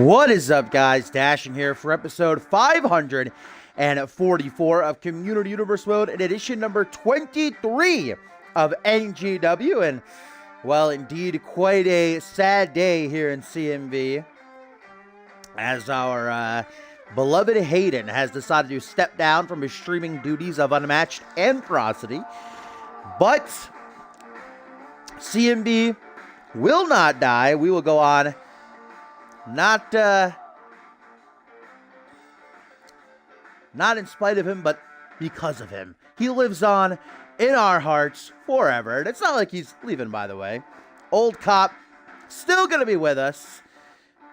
What is up, guys? Dashing here for episode 544 of Community Universe Mode and edition number 23 of NGW. And, well, indeed, quite a sad day here in CMV as our beloved Hayden has decided to step down from his streaming duties of Unmatched and Ferocity. But CMV will not die. We will go on. Not in spite of him, but because of him. He lives on in our hearts forever. And it's not like he's leaving, by the way. Old Cop, still going to be with us.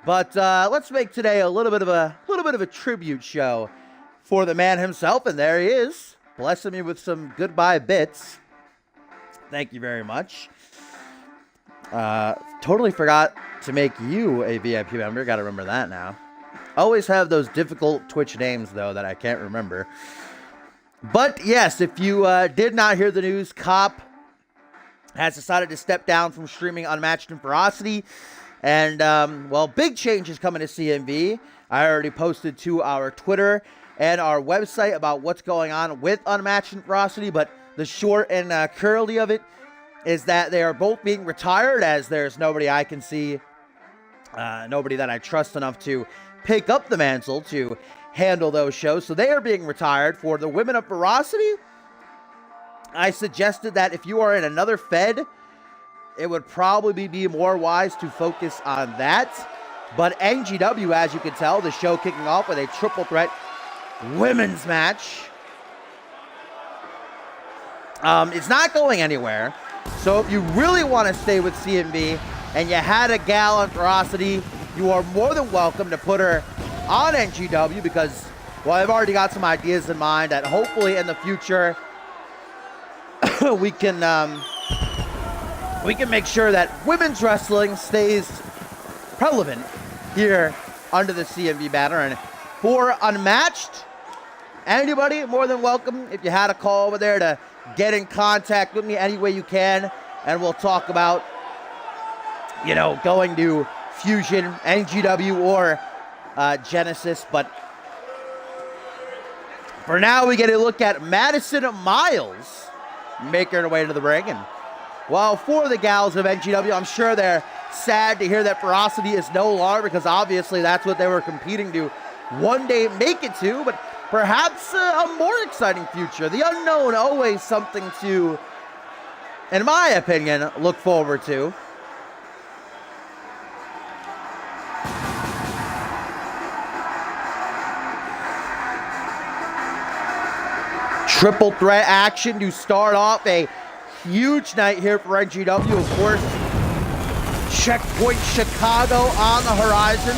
But let's make today a little bit of a tribute show for the man himself. And there he is, blessing me with some goodbye bits. Thank you very much. Totally forgot to make you a VIP member. Gotta remember that now. Always have those difficult Twitch names, though, that I can't remember. But, yes, if you did not hear the news, Cop has decided to step down from streaming Unmatched and Ferocity. And, well, big changes coming to CMV. I already posted to our Twitter and our website about what's going on with Unmatched and Ferocity. But the short and curly of it is that they are both being retired, as there's nobody I can see, nobody that I trust enough to pick up the mantle to handle those shows. So they are being retired. For the women of Ferocity, I suggested that if you are in another Fed, it would probably be more wise to focus on that. But NGW, as you can tell, the show kicking off with a triple threat women's match. It's not going anywhere. So if you really want to stay with CMV and you had a gal on Ferocity, you are more than welcome to put her on NGW because, well, I've already got some ideas in mind that hopefully in the future we can make sure that women's wrestling stays relevant here under the CMV banner. And for Unmatched, anybody more than welcome. If you had a call over there to get in contact with me any way you can, and we'll talk about, you know, going to Fusion, NGW, or Genesis. But for now, we get a look at Madison Miles making her way to the ring. And, well, for the gals of NGW, I'm sure they're sad to hear that Ferocity is no longer, because obviously that's what they were competing to one day make it to. But perhaps a more exciting future. The unknown, always something to, in my opinion, look forward to. Triple threat action to start off a huge night here for NGW. Of course, Checkpoint Chicago on the horizon.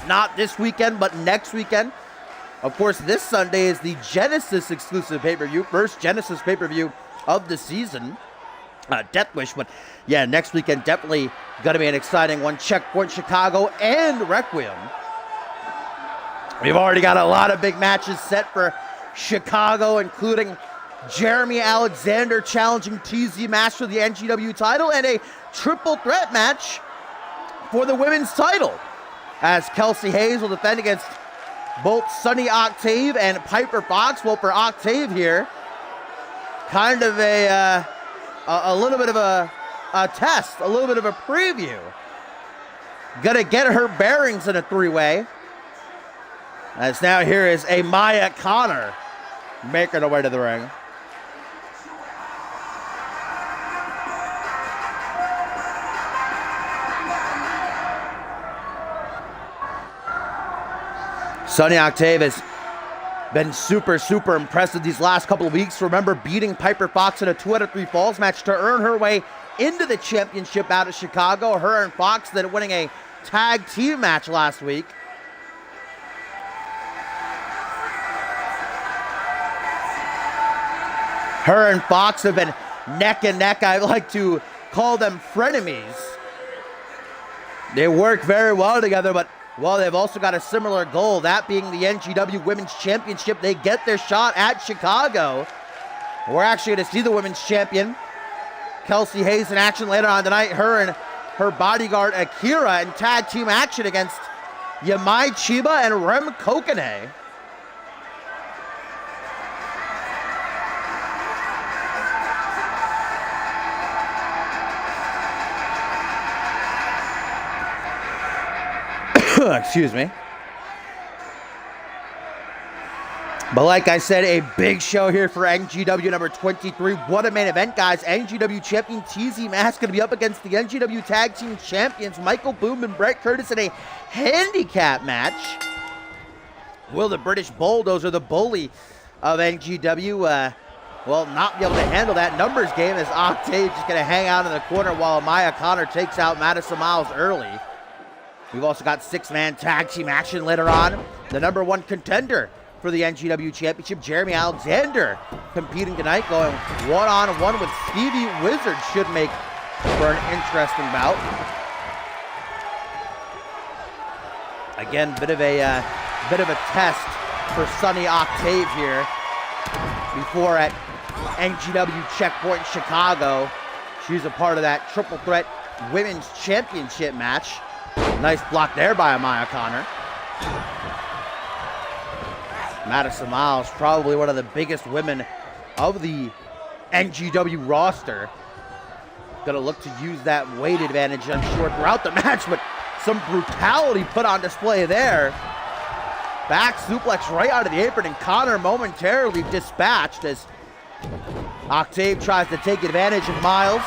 Not this weekend, but next weekend. Of course, this Sunday is the Genesis exclusive pay-per-view. First Genesis pay-per-view of the season. Death Wish. But, yeah, next weekend definitely going to be an exciting one. Checkpoint Chicago and Requiem. We've already got a lot of big matches set for Chicago, including Jeremy Alexander challenging TZ Master for the NGW title, and a triple threat match for the women's title, as Kelsey Hayes will defend against both Sunny Octave and Piper Fox. Well, for Octave here, kind of a little bit of a test, a little bit of a preview. Gonna get her bearings in a three-way. As now here is a Maya Connor making her way to the ring. Sunny Octave has been super impressive these last couple of weeks. Remember beating Piper Fox in a 2 out of 3 falls match to earn her way into the championship out of Chicago. Her and Fox then winning a tag team match last week. Her and Fox have been neck and neck. I like to call them frenemies They work very well together, but, well, they've also got a similar goal, that being the NGW Women's Championship. They get their shot at Chicago. We're actually going to see the Women's Champion, Kelsey Hayes, in action later on tonight. Her and her bodyguard, Akira, in tag team action against Yamai Chiba and Rem Kokone. Excuse me. But like I said, a big show here for NGW number 23. What a main event, guys. NGW champion TZ Mass going to be up against the NGW tag team champions Michael Boom and Brett Curtis in a handicap match. Will the British Bulldozer, the bully of NGW, well, not be able to handle that numbers game, as Octave just going to hang out in the corner while Amaya Connor takes out Madison Miles early. We've also got six-man tag team action later on. The number one contender for the NGW Championship, Jeremy Alexander, competing tonight, going one-on-one with Stevie Wizard. Should make for an interesting bout. Again, bit of a test for Sunny Octave here before at NGW Checkpoint Chicago. She's a part of that triple threat women's championship match. Nice block there by Amaya Connor. Madison Miles, probably one of the biggest women of the NGW roster. Gonna look to use that weight advantage, I'm sure, throughout the match, but some brutality put on display there. Back suplex right out of the apron, and Connor momentarily dispatched as Octave tries to take advantage of Miles.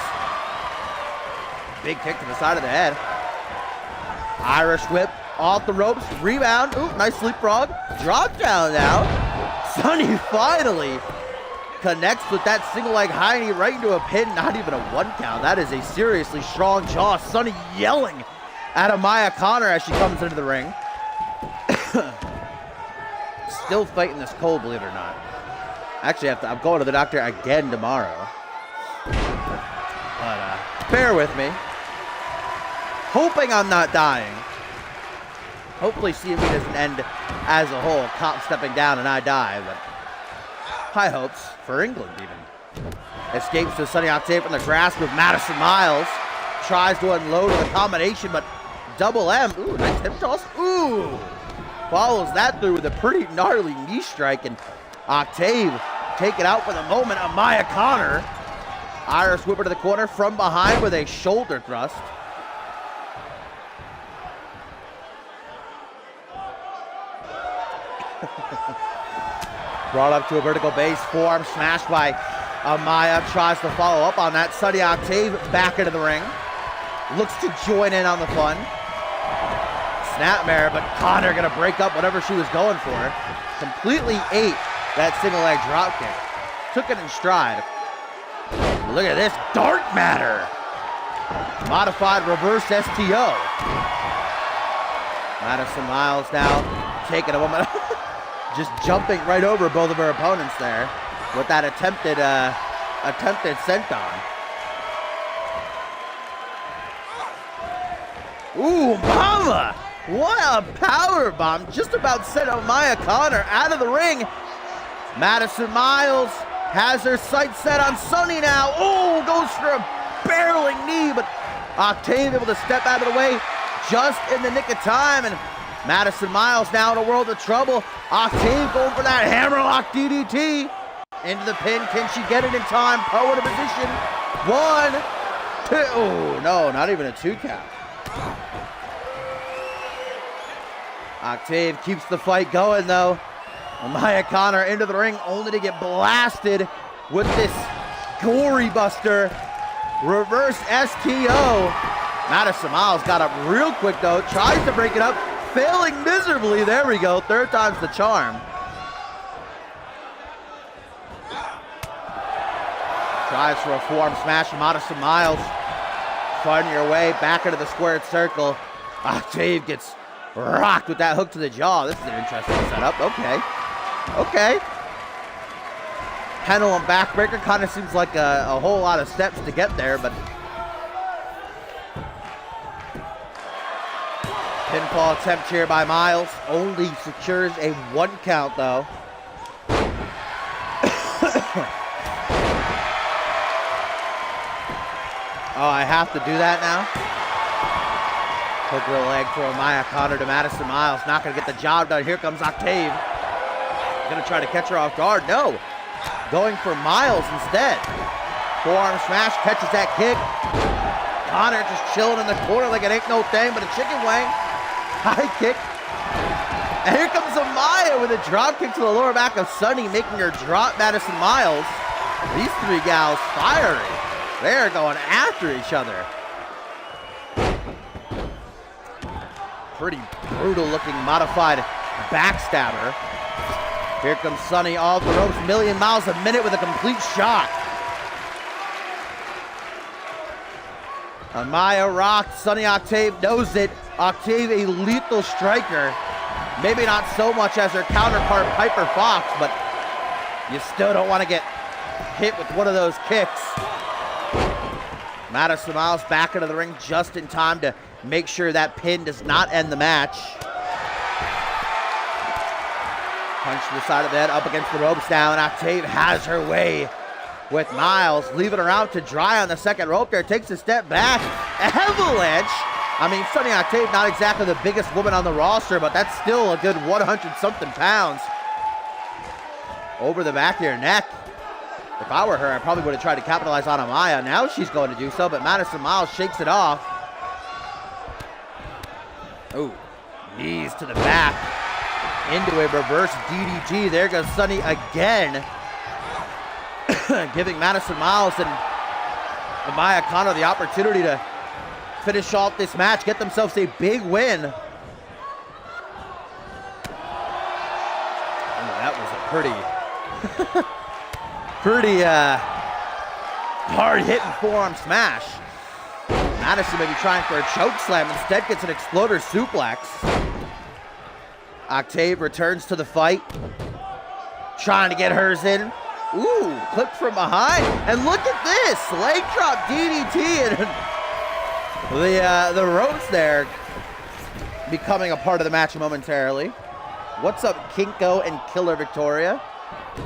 Big kick to the side of the head. Irish whip off the ropes, rebound. Ooh, nice leapfrog. Drop down now. Sunny finally connects with that single leg high knee right into a pin. Not even a one count. That is a seriously strong jaw. Sunny yelling at Amaya Connor as she comes into the ring. Still fighting this cold, believe it or not. Actually, I'm going to the doctor again tomorrow. But bear with me. Hoping I'm not dying. Hopefully CMV doesn't end as a whole. Cop stepping down and I die, but high hopes for England even. Escapes to Sunny Octave from the grasp of Madison Miles. Tries to unload with a combination, but double M. Ooh, nice hip toss. Ooh. Follows that through with a pretty gnarly knee strike, and Octave take it out for the moment. Amaya Connor. Irish whipper to the corner from behind with a shoulder thrust. Brought up to a vertical base, forearm smash by Amaya. Tries to follow up on that. Sunny Octave back into the ring. Looks to join in on the fun. Snapmare, but Connor gonna break up whatever she was going for. Completely ate that single leg drop kick. Took it in stride. Look at this, dark matter. Modified reverse STO. Madison Miles now taking a moment. Just jumping right over both of her opponents there with that attempted senton. Ooh, mama! What a power bomb. Just about sent Amaya Connor out of the ring. Madison Miles has her sights set on Sunny now. Oh, goes for a barreling knee, but Octave able to step out of the way just in the nick of time, and Madison Miles now in a world of trouble. Octave going for that hammerlock DDT. Into the pin. Can she get it in time? Poe in a position. 1, 2. Oh, no, not even a 2 count. Octave keeps the fight going, though. Amaya Connor into the ring only to get blasted with this gory buster. Reverse STO. Madison Miles got up real quick, though. Tries to break it up. Failing miserably. There we go. Third time's the charm. Tries for a forearm smash from Madison Miles. Finding her way back into the squared circle. Octave gets rocked with that hook to the jaw. This is an interesting setup. Okay. Pendulum backbreaker. Kind of seems like a whole lot of steps to get there, but pinfall attempt here by Miles. Only secures a 1 count, though. Oh, I have to do that now? Hook real leg throw Maya Connor to Madison Miles. Not going to get the job done. Here comes Octave. Going to try to catch her off guard. No. Going for Miles instead. Forearm smash. Catches that kick. Connor just chilling in the corner like it ain't no thing but a chicken wing. High kick. And here comes Amaya with a drop kick to the lower back of Sunny, making her drop Madison Miles. These 3 gals fiery. They're going after each other. Pretty brutal looking modified backstabber. Here comes Sunny off the ropes, million miles a minute with a complete shot. Amaya rocked, Sunny Octave knows it. Octave a lethal striker. Maybe not so much as her counterpart Piper Fox, but you still don't want to get hit with one of those kicks. Madison Miles back into the ring just in time to make sure that pin does not end the match. Punch to the side of the head, up against the ropes now, and Octave has her way with Miles. Leaving her out to dry on the second rope there. Takes a step back. Avalanche. I mean, Sunny Octave, not exactly the biggest woman on the roster, but that's still a good 100-something pounds. Over the back of your neck. If I were her, I probably would have tried to capitalize on Amaya. Now she's going to do so, but Madison Miles shakes it off. Oh, knees to the back. Into a reverse DDT. There goes Sunny again. Giving Madison Miles and Amaya Connor the opportunity to finish off this match, get themselves a big win. Oh, that was a pretty hard-hitting forearm smash. Madison maybe trying for a choke slam, instead gets an exploder suplex. Octave returns to the fight, trying to get hers in. Ooh, clipped from behind, and look at this, leg drop DDT, and the ropes there becoming a part of the match momentarily. What's up, Kinko and Killer Victoria? 2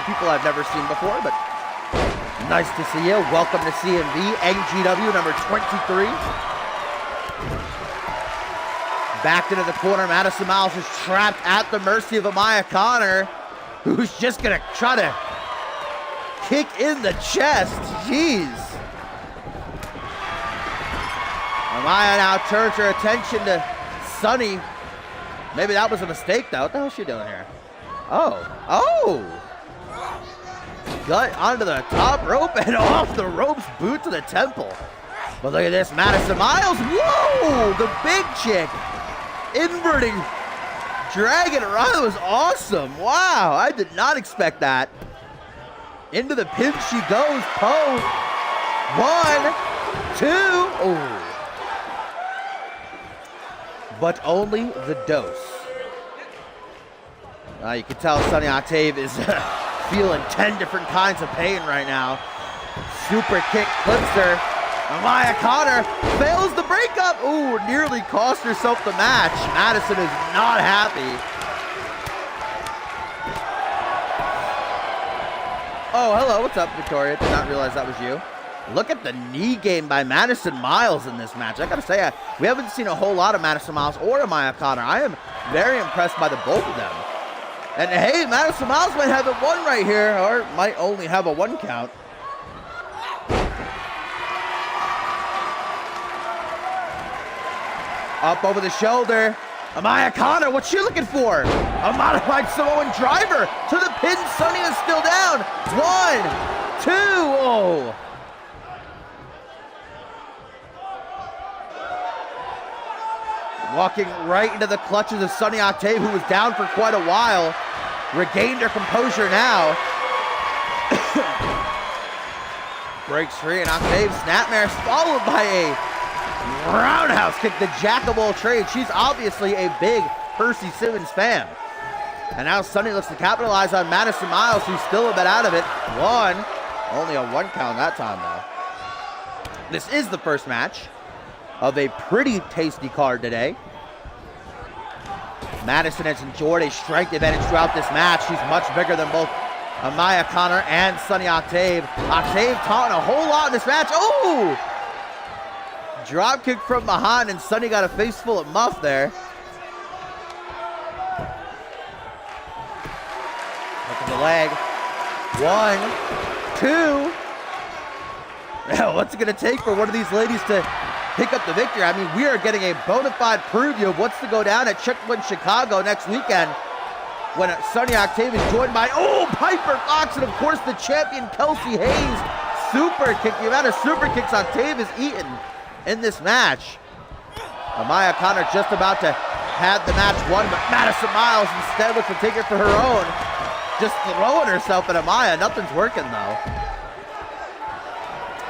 people I've never seen before, but nice to see you. Welcome to CMV, NGW number 23. Backed into the corner, Madison Miles is trapped at the mercy of Amaya Connor, who's just gonna try to kick in the chest. Jeez. Amaya now turns her attention to Sunny. Maybe that was a mistake, though. What the hell is she doing here? Oh. Gut onto the top rope and off the ropes, boot to the temple. But look at this, Madison Miles. Whoa, the big chick. Inverting Dragon Run. That was awesome. Wow, I did not expect that. Into the pin she goes. Pose. 1, 2. Oh. But only the dose. You can tell Sunny Octave is feeling 10 different kinds of pain right now. Super kick clips her. Amaya Connor fails the breakup. Ooh, nearly cost herself the match. Madison is not happy. Oh, hello, what's up, Victoria? Did not realize that was you. Look at the knee game by Madison Miles in this match. I gotta say, we haven't seen a whole lot of Madison Miles or Amaya Connor. I am very impressed by the both of them. And hey, Madison Miles might have it won right here, or might only have a 1 count. Up over the shoulder. Amaya Connor, what's she looking for? A modified Samoan driver to the pin. Sunny is still down. 1, 2. Oh. Walking right into the clutches of Sunny Octave, who was down for quite a while. Regained her composure now. Breaks free, and Octave snapmares followed by a roundhouse kick, the jack of all trades. She's obviously a big Percy Simmons fan. And now Sunny looks to capitalize on Madison Miles, who's still a bit out of it. 1. Only a 1 count that time, though. This is the first match of a pretty tasty card today. Madison has enjoyed a strength advantage throughout this match. She's much bigger than both Amaya Connor and Sunny Octave. Octave taunting a whole lot in this match. Oh! Drop kick from behind, and Sunny got a face full of muff there. Look at the leg. 1, 2. Now, what's it going to take for one of these ladies to pick up the victory? I mean, we are getting a bona fide preview of what's to go down at Checkpoint Chicago next weekend when Sunny Octave is joined by, Piper Fox, and of course the champion Kelsey Hayes. Super kick. The amount of super kicks Octave has eaten in this match. Amaya Connor just about to have the match won, but Madison Miles instead looks to take it for her own. Just throwing herself at Amaya. Nothing's working, though.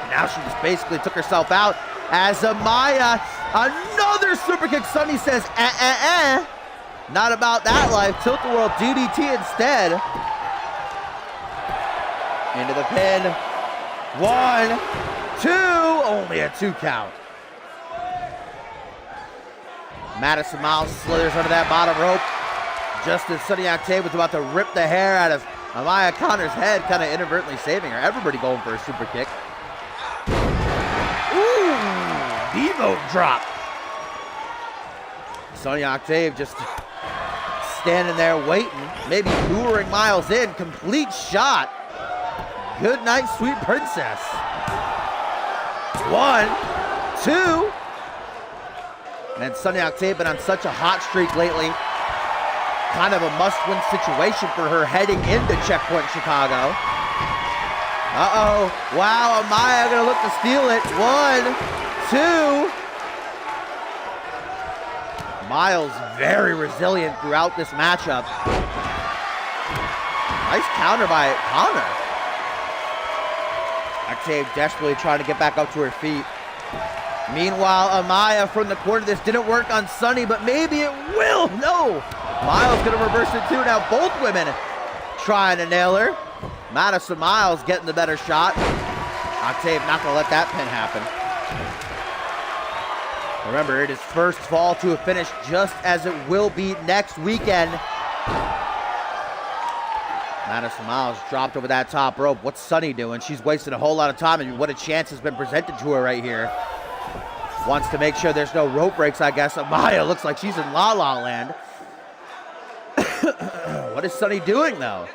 Now she just basically took herself out as Amaya, another super kick. Sunny says, not about that life. Tilt-a-whirl DDT instead. Into the pin. 1, 2. Only a 2 count. Madison Miles slithers under that bottom rope just as Sunny Octave was about to rip the hair out of Amaya Connor's head, kind of inadvertently saving her. Everybody going for a super kick. Ooh, Devo drop. Sunny Octave just standing there waiting, maybe luring Miles in. Complete shot. Good night, sweet princess. 1, 2. And Sunny Octave been on such a hot streak lately. Kind of a must-win situation for her heading into Checkpoint Chicago. Uh-oh. Wow, Amaya gonna look to steal it. 1, 2. Miles very resilient throughout this matchup. Nice counter by Connor. Octave desperately trying to get back up to her feet. Meanwhile, Amaya from the corner. This didn't work on Sunny, but maybe it will. No. Miles gonna reverse it too. Now both women trying to nail her. Madison Miles getting the better shot. Octave not gonna let that pin happen. Remember, it is first fall to a finish, just as it will be next weekend. Madison Miles dropped over that top rope. What's Sunny doing? She's wasting a whole lot of time, and what a chance has been presented to her right here. Wants to make sure there's no rope breaks, I guess. Amaya looks like she's in La La Land. What is Sunny doing, though?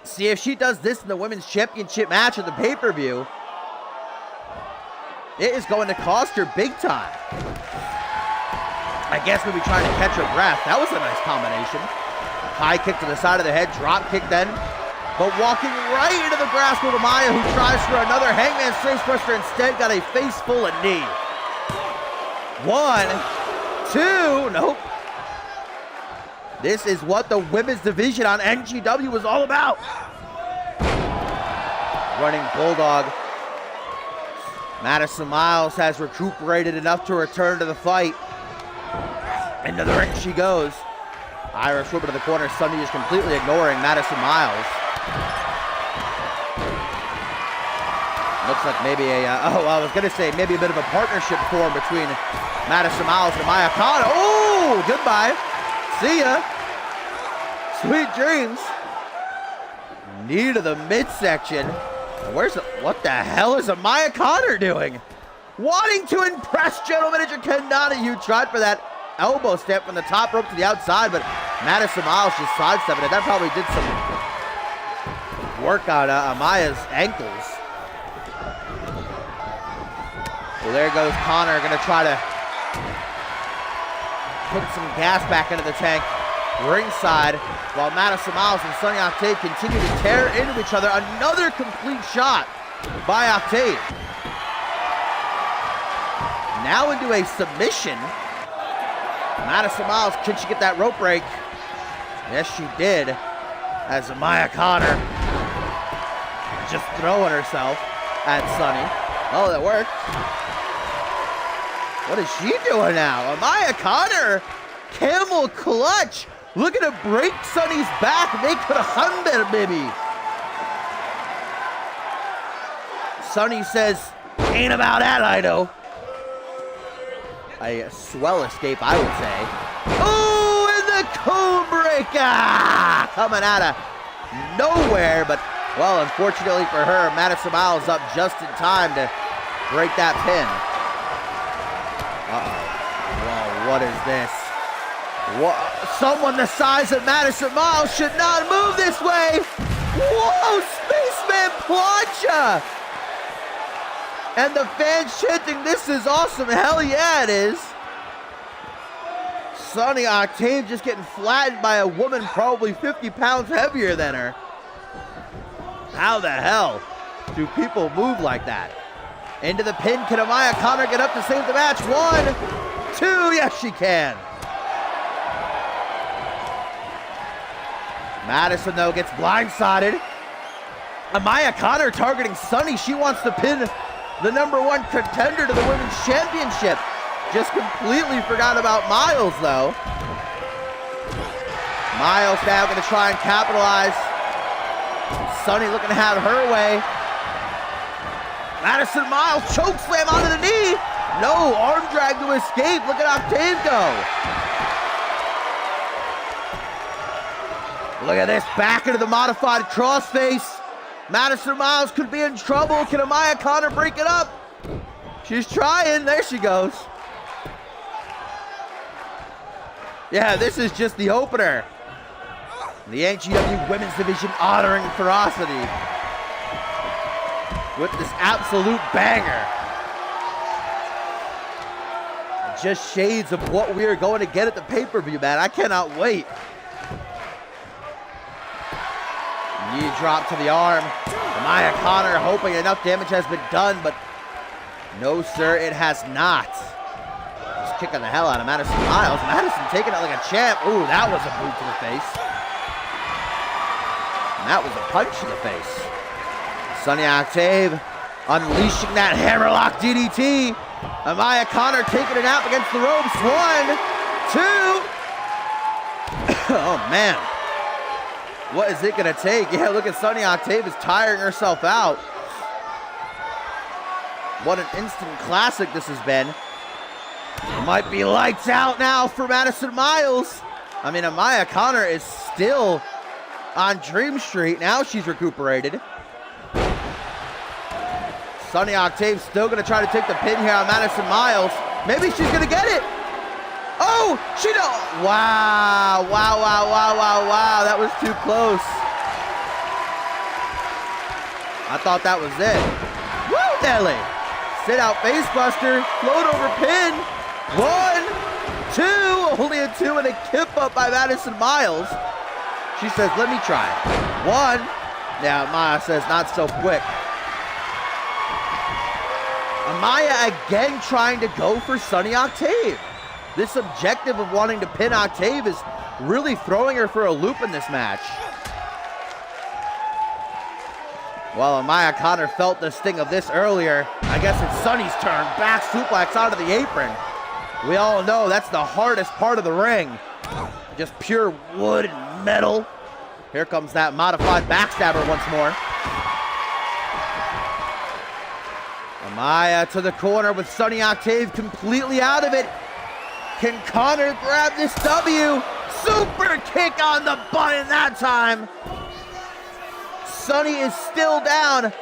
See, if she does this in the Women's Championship match of the pay-per-view, it is going to cost her big time. I guess we'll be trying to catch her breath. That was a nice combination. High kick to the side of the head, drop kick then. But walking right into the grasp of Amaya, who tries for another Hangman's Facebuster, instead got a face full of knee. 1, 2, nope. This is what the women's division on NGW was all about. Running Bulldog. Madison Miles has recuperated enough to return to the fight. Into the ring she goes. Irish whip to the corner. Sunny is completely ignoring Madison Miles. Looks like maybe I was going to say maybe a bit of a partnership form between Madison Miles and Amaya Connor. Oh, goodbye. See ya. Sweet dreams. Knee to the midsection. What the hell is Amaya Connor doing? Wanting to impress General Manager Ken Donahue. Tried for that elbow step from the top rope to the outside, but Madison Miles just sidestepping it. That probably did some work on Amaya's ankles. Well, there goes Connor, going to try to put some gas back into the tank ringside, while Madison Miles and Sunny Octave continue to tear into each other. Another complete shot by Octave. Now into a submission. Madison Miles, can she get that rope break? Yes, she did. As Amaya Connor just throwing herself at Sunny. Oh, that worked. What is she doing now? Amaya Connor, camel clutch. Looking to break Sunny's back, make her a hundred, baby. Sunny says, ain't about that, I know. a swell escape, I would say. Oh, and the cone breaker coming out of nowhere, but, well, unfortunately for her, Madison Miles up just in time to break that pin. Uh-oh. Whoa, what is this? Someone the size of Madison Miles should not move this way. Whoa, Spaceman Plancha! And the fans chanting, "This is awesome." Hell yeah, it is. Sunny Octave just getting flattened by a woman probably 50 pounds heavier than her. How the hell do people move like that? Into the pin. Can Amaya Connor get up to save the match? 1, 2. Yes, she can. Madison, though, gets blindsided. Amaya Connor targeting Sunny. She wants to pin the #1 contender to the Women's Championship. Just completely forgot about Miles, though. Miles now going to try and capitalize. Sunny looking to have her way. Madison Miles chokeslam onto the knee. No, arm drag to escape. Look at Octave go. Look at this, back into the modified crossface. Madison Miles could be in trouble. Can Amaya Connor break it up? She's trying. There she goes. Yeah, this is just the opener. The NGW Women's Division honoring ferocity with this absolute banger. Just shades of what we are going to get at the pay-per-view, man. I cannot wait. Knee drop to the arm. Amaya Connor hoping enough damage has been done, but no, sir, it has not. Just kicking the hell out of Madison Miles. Madison taking it like a champ. Ooh, that was a boot to the face. And that was a punch to the face. Sunny Octave unleashing that hammerlock DDT. Amaya Connor taking it out against the ropes. 1, 2. Oh, man. What is it going to take? Yeah, look at Sunny Octave is tiring herself out. What an instant classic this has been. It might be lights out now for Madison Miles. I mean, Amaya Connor is still on Dream Street. Now she's recuperated. Sunny Octave still going to try to take the pin here on Madison Miles. Maybe she's going to get it. Oh, she don't. Wow, wow, wow, wow, wow, wow. That was too close. I thought that was it. Woo, Nelly. Sit out facebuster. Float over pin. 1, 2. Only a 2 and a kip up by Madison Miles. She says, let me try. 1. Yeah, Maya says, not so quick. Amaya again trying to go for Sunny Octave. This objective of wanting to pin Octave is really throwing her for a loop in this match. Well, Amaya Connor felt the sting of this earlier. I guess it's Sunny's turn. Back suplex onto the apron. We all know that's the hardest part of the ring. Just pure wood and metal. Here comes that modified backstabber once more. Amaya to the corner with Sunny Octave completely out of it. Can Connor grab this W? Super kick on the button that time. Sunny is still down.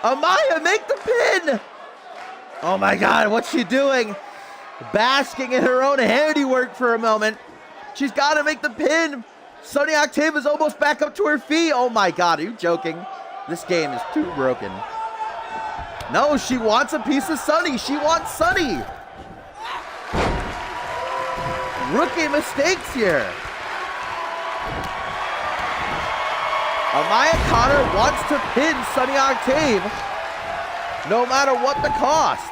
Amaya, make the pin. Oh my God, what's she doing? Basking in her own handiwork for a moment. She's got to make the pin. Sunny Octave is almost back up to her feet. Oh my God, are you joking? This game is too broken. No, she wants a piece of Sunny. She wants Sunny. Rookie mistakes here. Amaya Connor wants to pin Sunny Octave no matter what the cost.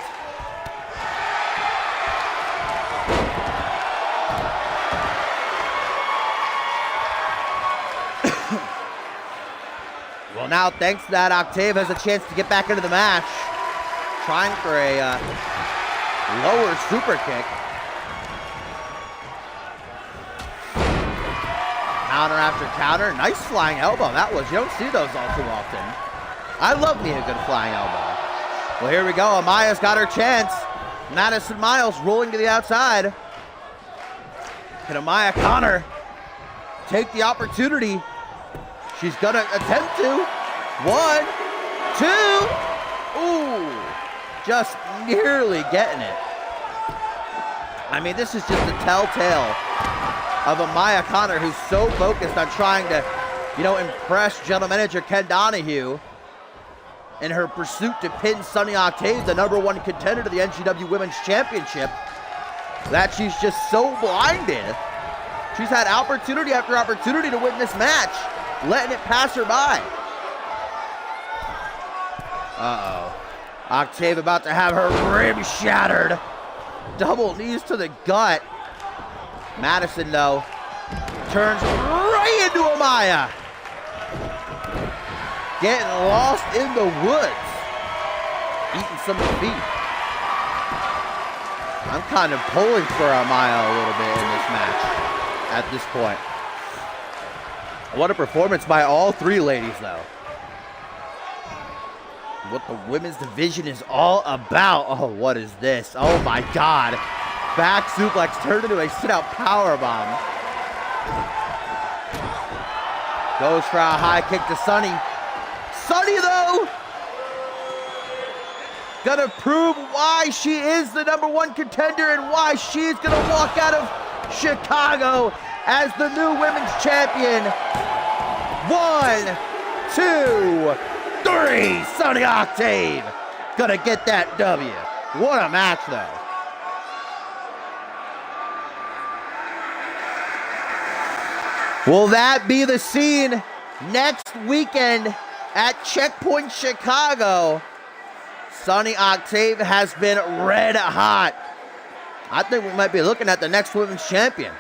Well, now thanks to that, Octave has a chance to get back into the match. Trying for a lower super kick. Counter after counter. Nice flying elbow. That was, you don't see those all too often. I love me a good flying elbow. Well, here we go. Amaya's got her chance. Madison Miles rolling to the outside. Can Amaya Connor take the opportunity? She's gonna attempt to. 1, 2. Ooh, just nearly getting it. I mean, this is just a telltale of Amaya Connor, who's so focused on trying to, impress general manager Ken Donahue in her pursuit to pin Sunny Octave, the #1 contender to the NGW Women's Championship, that she's just so blinded. She's had opportunity after opportunity to win this match, letting it pass her by. Uh-oh. Octave about to have her ribs shattered. Double knees to the gut. Madison, though, turns right into Amaya. Getting lost in the woods. Eating some feet. I'm kind of pulling for Amaya a little bit in this match at this point. What a performance by all three ladies, though. What the women's division is all about. Oh, what is this? Oh, my God. Back suplex turned into a sit-out powerbomb. Goes for a high kick to Sunny. Sunny, though, gonna prove why she is the #1 contender and why she's gonna walk out of Chicago as the new women's champion. 1, 2, 3. Sunny Octave gonna get that W. What a match, though. Will that be the scene next weekend at Checkpoint Chicago? Sunny Octave has been red hot. I think we might be looking at the next women's champion.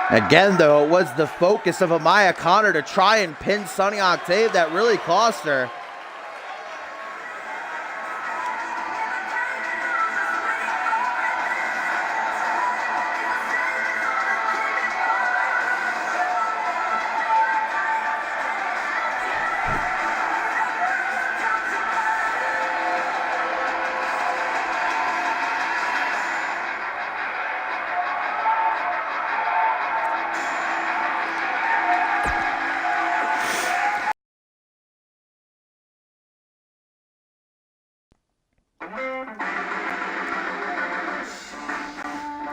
Again, though, it was the focus of Amaya Connor to try and pin Sunny Octave that really cost her.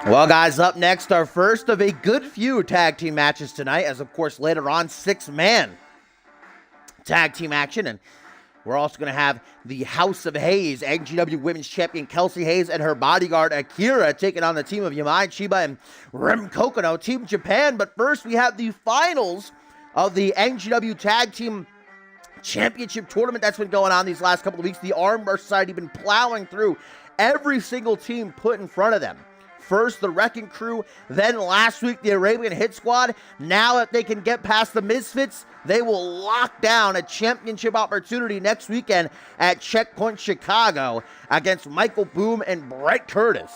Well, guys, up next, our first of a good few tag team matches tonight, as of course later on, 6-man tag team action. And we're also going to have the House of Hayes, NGW Women's Champion Kelsey Hayes and her bodyguard Akira taking on the team of Yamai Chiba and Rem Kokono, Team Japan. But first, we have the finals of the NGW Tag Team Championship Tournament that's been going on these last couple of weeks. The Armbar Society been plowing through every single team put in front of them. First, the Wrecking Crew, then last week, the Arabian Hit Squad. Now that they can get past the Misfits, they will lock down a championship opportunity next weekend at Checkpoint Chicago against Michael Boom and Brett Curtis.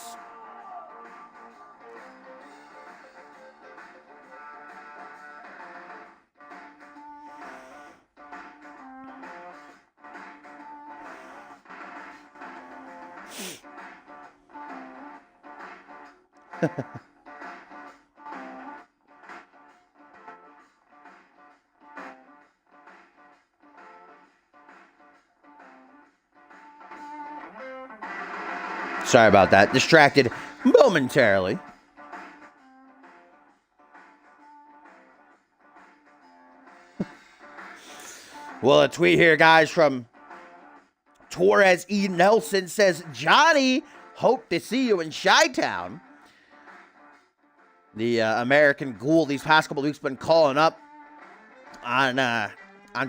Sorry about that. Distracted momentarily. Well, a tweet here, guys, from Torres E. Nelson says, Johnny, hope to see you in Chi-Town. The American Ghoul these past couple of weeks been calling up on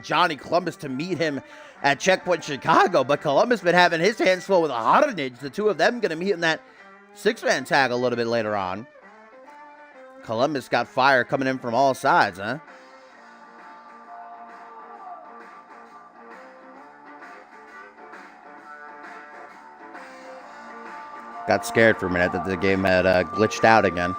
Johnny Columbus to meet him at Checkpoint Chicago, but Columbus been having his hands full with Harnage. The two of them going to meet in that 6-man tag a little bit later on. Columbus got fire coming in from all sides, huh? Got scared for a minute that the game had glitched out again.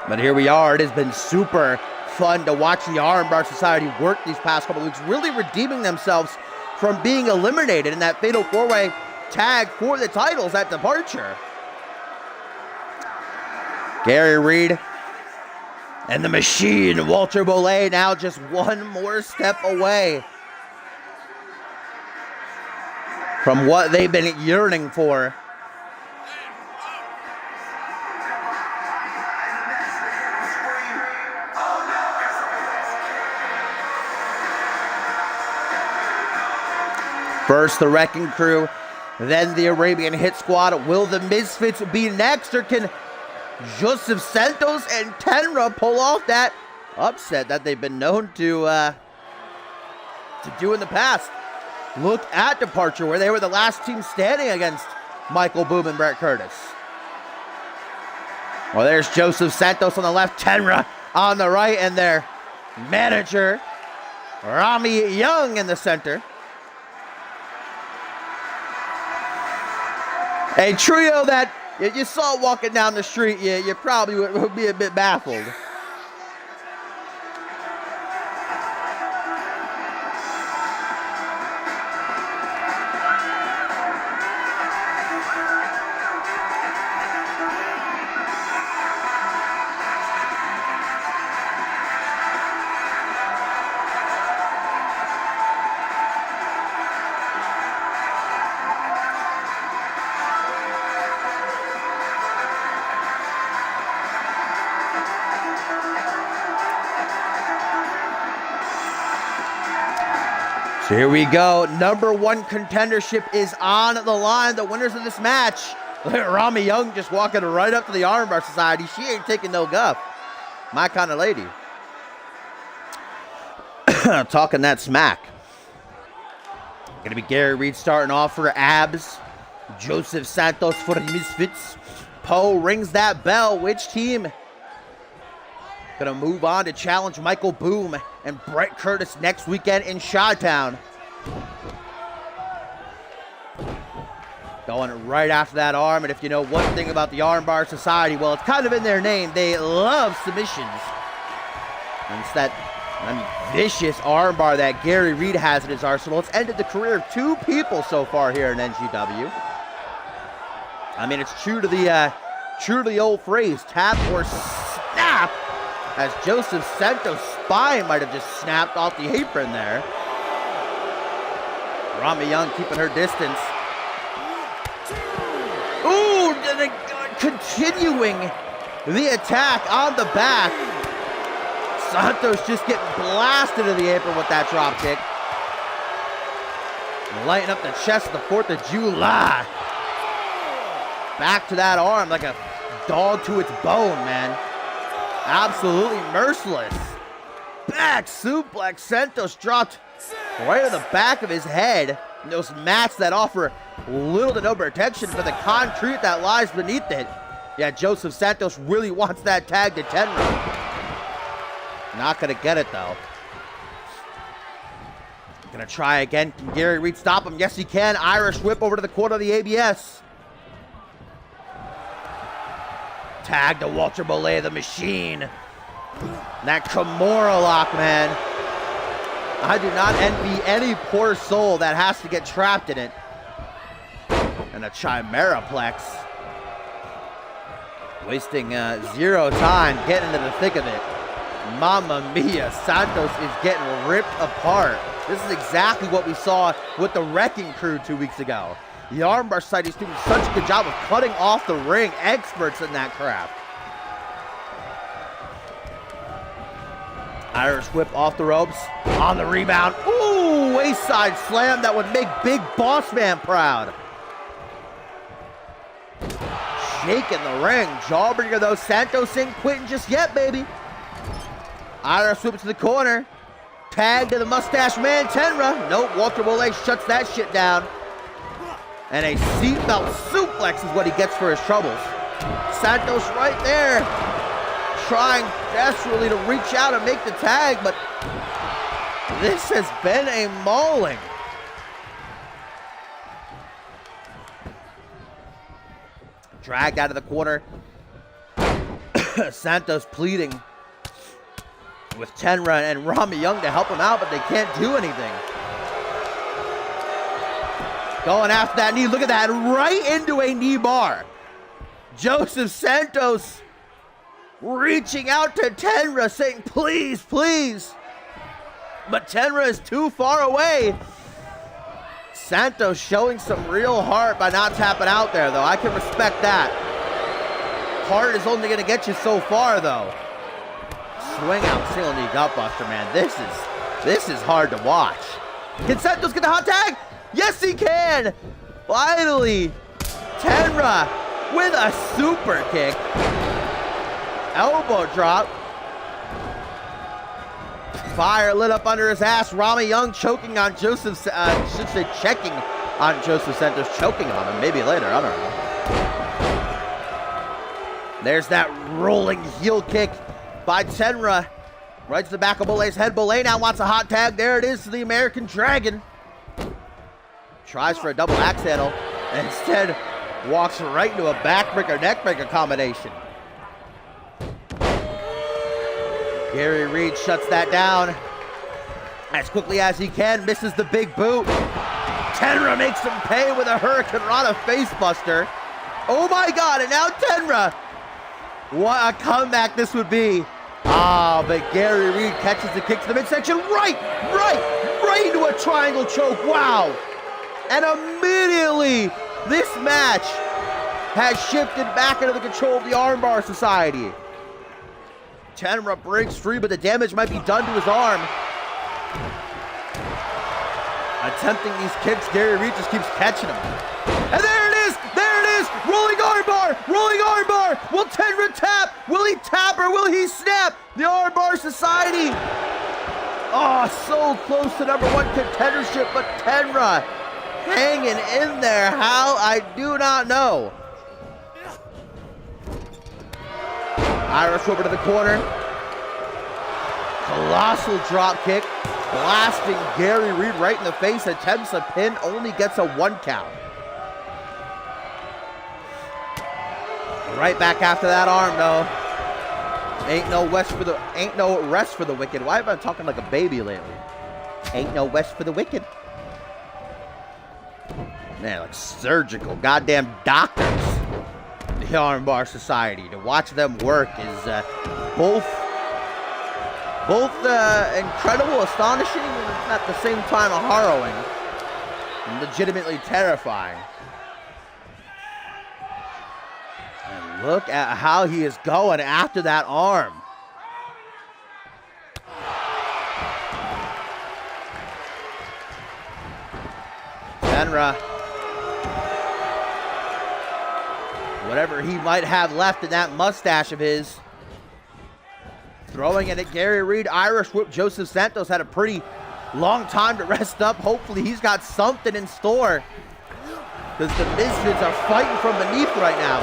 But here we are. It has been super fun to watch the Armbar Society work these past couple of weeks, really redeeming themselves from being eliminated in that fatal 4-way tag for the titles at Departure. Gary Reed and the Machine, Walter Bollet, now just one more step away from what they've been yearning for. First the Wrecking Crew, then the Arabian Hit Squad. Will the Misfits be next, or can Joseph Santos and Tenra pull off that upset that they've been known to do in the past? Look at Departure, where they were the last team standing against Michael Boom and Brett Curtis. Well, there's Joseph Santos on the left, Tenra on the right, and their manager, Rami Young, in the center. A trio that, if you saw walking down the street, you probably would be a bit baffled. So here we go. Number one contendership is on the line. The winners of this match. Look at Rami Young just walking right up to the Armbar Society. She ain't taking no guff. My kind of lady. Talking that smack. Gonna be Gary Reed starting off for Abs. Joseph Santos for the Misfits. Poe rings that bell. Which team gonna move on to challenge Michael Boom and Brett Curtis next weekend in Chi-Town? Going right after that arm, and if you know one thing about the Armbar Society, well, it's kind of in their name. They love submissions. And it's that vicious armbar that Gary Reed has in his arsenal. It's ended the career of 2 people so far here in NGW. I mean, it's true to the old phrase, tap or snap, as Joseph Santos' spine might have just snapped off the apron there. Rami Young keeping her distance. Ooh, continuing the attack on the back. Santos just getting blasted to the apron with that drop kick. Lighting up the chest of the 4th of July. Back to that arm like a dog to its bone, man. Absolutely merciless. Back suplex. Santos dropped right on the back of his head. And those mats that offer little to no protection for the concrete that lies beneath it. Yeah, Joseph Santos really wants that tag to Tenra. Not gonna get it though. Gonna try again. Can Gary Reed stop him? Yes, he can. Irish whip over to the corner of the ABS. Tag to Walter Bollet, the Machine. That Kimura lock, man. I do not envy any poor soul that has to get trapped in it. And a Chimeraplex. Wasting 0 time getting into the thick of it. Mamma mia, Santos is getting ripped apart. This is exactly what we saw with the Wrecking Crew 2 weeks ago. The Armbar Society is doing such a good job of cutting off the ring. Experts in that craft. Irish whip off the ropes. On the rebound. Ooh, wayside slam that would make Big Boss Man proud. Shaking the ring. Jawbreaker though. Santos ain't quitting just yet, baby. Irish whip to the corner. Tag to the mustache man, Tenra. Nope, Walter Bollet shuts that shit down. And a seatbelt suplex is what he gets for his troubles. Santos right there, trying desperately to reach out and make the tag, but this has been a mauling. Dragged out of the corner. Santos pleading. with Tenra and Rami Young to help him out, but they can't do anything. Going after that knee. Look at that. Right into a knee bar. Joseph Santos reaching out to Tenra saying, please, please. But Tenra is too far away. Santos showing some real heart by not tapping out there, though. I can respect that. Heart is only going to get you so far, though. Swing out, single knee gutbuster, man. This is hard to watch. Can Santos get the hot tag? Yes, he can. Finally, Tenra with a super kick. Elbow drop. Fire lit up under his ass. Rami Young choking on Joseph, should say checking on Joseph Santos, choking on him. Maybe later, I don't know. There's that rolling heel kick by Tenra. Right to the back of Bullet's head. Bullet now wants a hot tag. There it is to the American Dragon. Tries for a double axe handle. And instead walks right into a backbreaker, neckbreaker combination. Gary Reed shuts that down as quickly as he can. Misses the big boot. Tenra makes him pay with a Hurricane Rana facebuster. Oh my God, and now Tenra. What a comeback this would be. Ah, but Gary Reed catches the kick to the midsection. Right into a triangle choke. Wow. And immediately, this match has shifted back into the control of the Armbar Society. Tenra breaks free, but the damage might be done to his arm. Attempting these kicks, Gary Reed just keeps catching them. And there it is! Rolling armbar! Will Tenra tap? Will he tap or will he snap? The Armbar Society! Oh, so close to number one contendership, but Tenra hanging in there. How? I do not know. Irish over to the corner. Colossal drop kick. Blasting Gary Reed right in the face. Attempts a pin. Only gets a 1 count. Right back after that arm, though. Ain't no rest for the wicked. Why am I talking like a baby lately? Ain't no rest for the wicked. Man, like surgical goddamn doctors. The Armbar Society. To watch them work is both incredible, astonishing, and at the same time harrowing. And legitimately terrifying. And look at how he is going after that arm. Tenra. Whatever he might have left in that mustache of his. Throwing it at Gary Reed. Irish whip. Joseph Santos had a pretty long time to rest up. Hopefully he's got something in store, because the Misfits are fighting from beneath right now.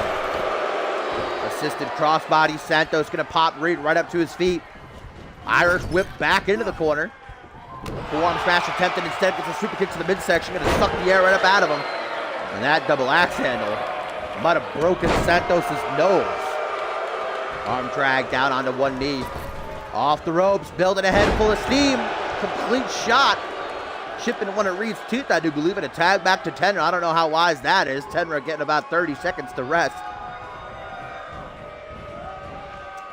Assisted crossbody. Santos gonna pop Reed right up to his feet. Irish whip back into the corner. Forearm smash attempted, instead gets a super kick to the midsection. Gonna suck the air right up out of him. And that double axe handle might have broken Santos' nose. Arm drag down onto one knee. Off the ropes, building a head full of steam. Complete shot. Chipping one of Reed's teeth, I do believe, and a tag back to Tenra. I don't know how wise that is. Tenra getting about 30 seconds to rest.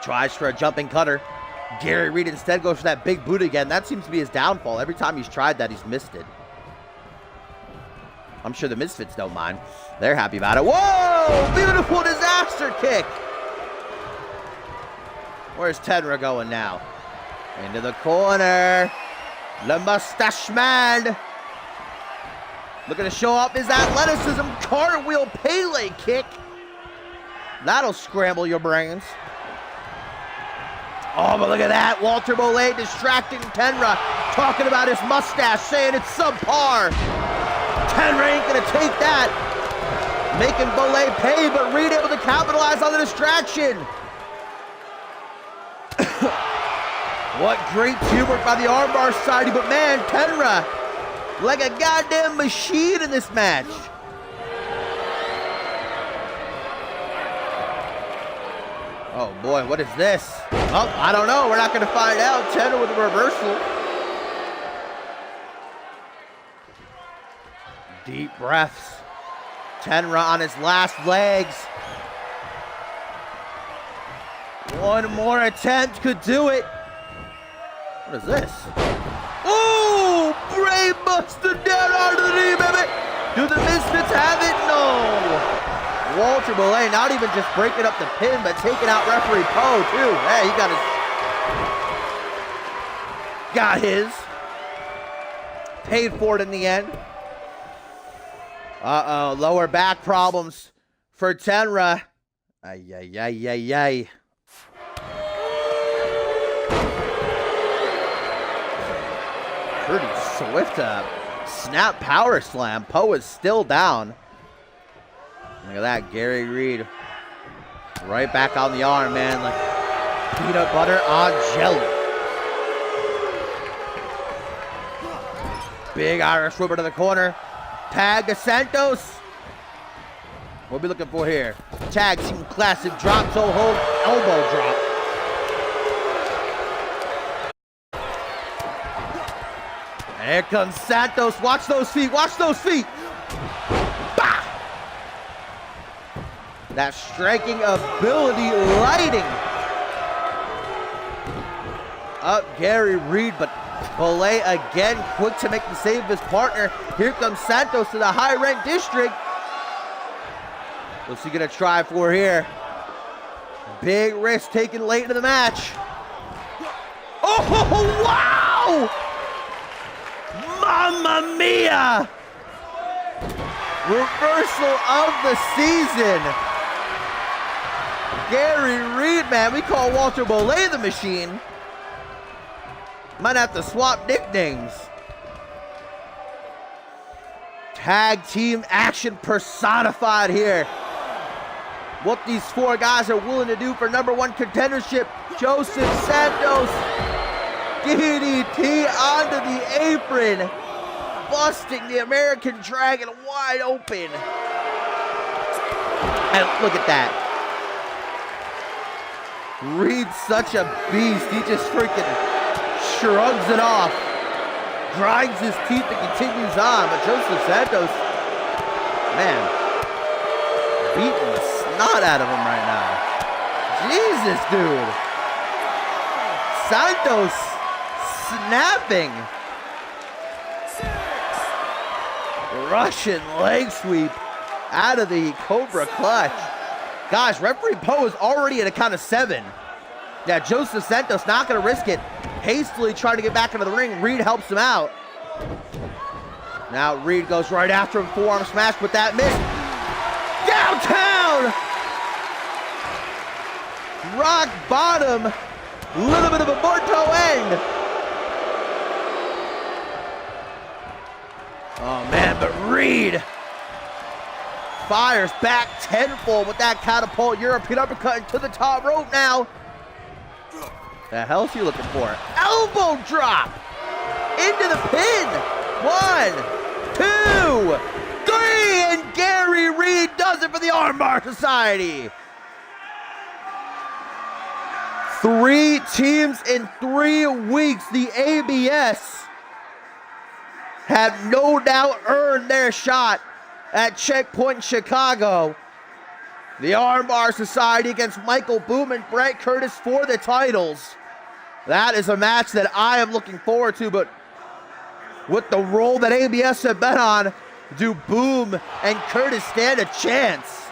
Tries for a jumping cutter. Gary Reed instead goes for that big boot again. That seems to be his downfall. Every time he's tried that, he's missed it. I'm sure the Misfits don't mind. They're happy about it. Whoa! Beautiful disaster kick! Where's Tenra going now? Into the corner. Le Mustache Man. Looking to show off his athleticism. Cartwheel Pele kick. That'll scramble your brains. Oh, but look at that. Walter Bollet distracting Tenra. Talking about his mustache, saying it's subpar. Tenra ain't going to take that. Making Bollet pay, but Reed able to capitalize on the distraction. What great teamwork by the Armbar Society, but man, Tenra, like a goddamn machine in this match. Oh boy, what is this? Oh, I don't know. We're not going to find out. Tenra with a reversal. Deep breaths. Tenra on his last legs. One more attempt could do it. What is this? Oh, Brave Buster down onto the knee, baby. Do the Misfits have it? No. Walter Bullied not even just breaking up the pin, but taking out referee Poe, too. Hey, he got his. Paid for it in the end. Uh-oh, lower back problems for Tenra. Ay, ay, ay, ay, ay. Pretty swift snap power slam. Poe is still down. Look at that, Gary Reed. Right back on the arm, man. Like peanut butter on jelly. Big Irish whipper to the corner. Tag to Santos. What are we looking for here? Tag team classic drop toe hold, elbow drop. Here comes Santos. Watch those feet. Watch those feet. Bah! That striking ability lighting up Gary Reed, but Bullied again quick to make the save of his partner. Here comes Santos to the high rent district. What's he gonna try for here? Big risk taken late in the match. Oh, wow! Mamma mia! Reversal of the season. Gary Reed, man, we call Walter Bullied the Machine. Might have to swap nicknames. Tag team action personified here. What these four guys are willing to do for #1 contendership. Joseph Santos, DDT onto the apron, busting the American Dragon wide open. And look at that. Reed's such a beast. He just freaking shrugs it off, grinds his teeth and continues on. But Joseph Santos, man, beating the snot out of him right now. Jesus, dude. Santos snapping. Russian leg sweep out of the Cobra clutch. Gosh, referee Poe is already at a count of 7. Yeah, Joseph Santos not going to risk it. Hastily trying to get back into the ring. Reed helps him out. Now Reed goes right after him. Forearm smash, but that missed. Downtown! Rock bottom. Little bit of a Morto end. Oh man, but Reed fires back tenfold with that catapult European uppercut into the top rope now. The hell's he looking for? Elbow drop into the pin. 1, 2, 3, and Gary Reed does it for the Armbar Society. 3 teams in 3 weeks. The ABS have no doubt earned their shot at Checkpoint Chicago. The Armbar Society against Michael Boom and Brett Curtis for the titles. That is a match that I am looking forward to, but with the role that ABS have been on, do Boom and Curtis stand a chance?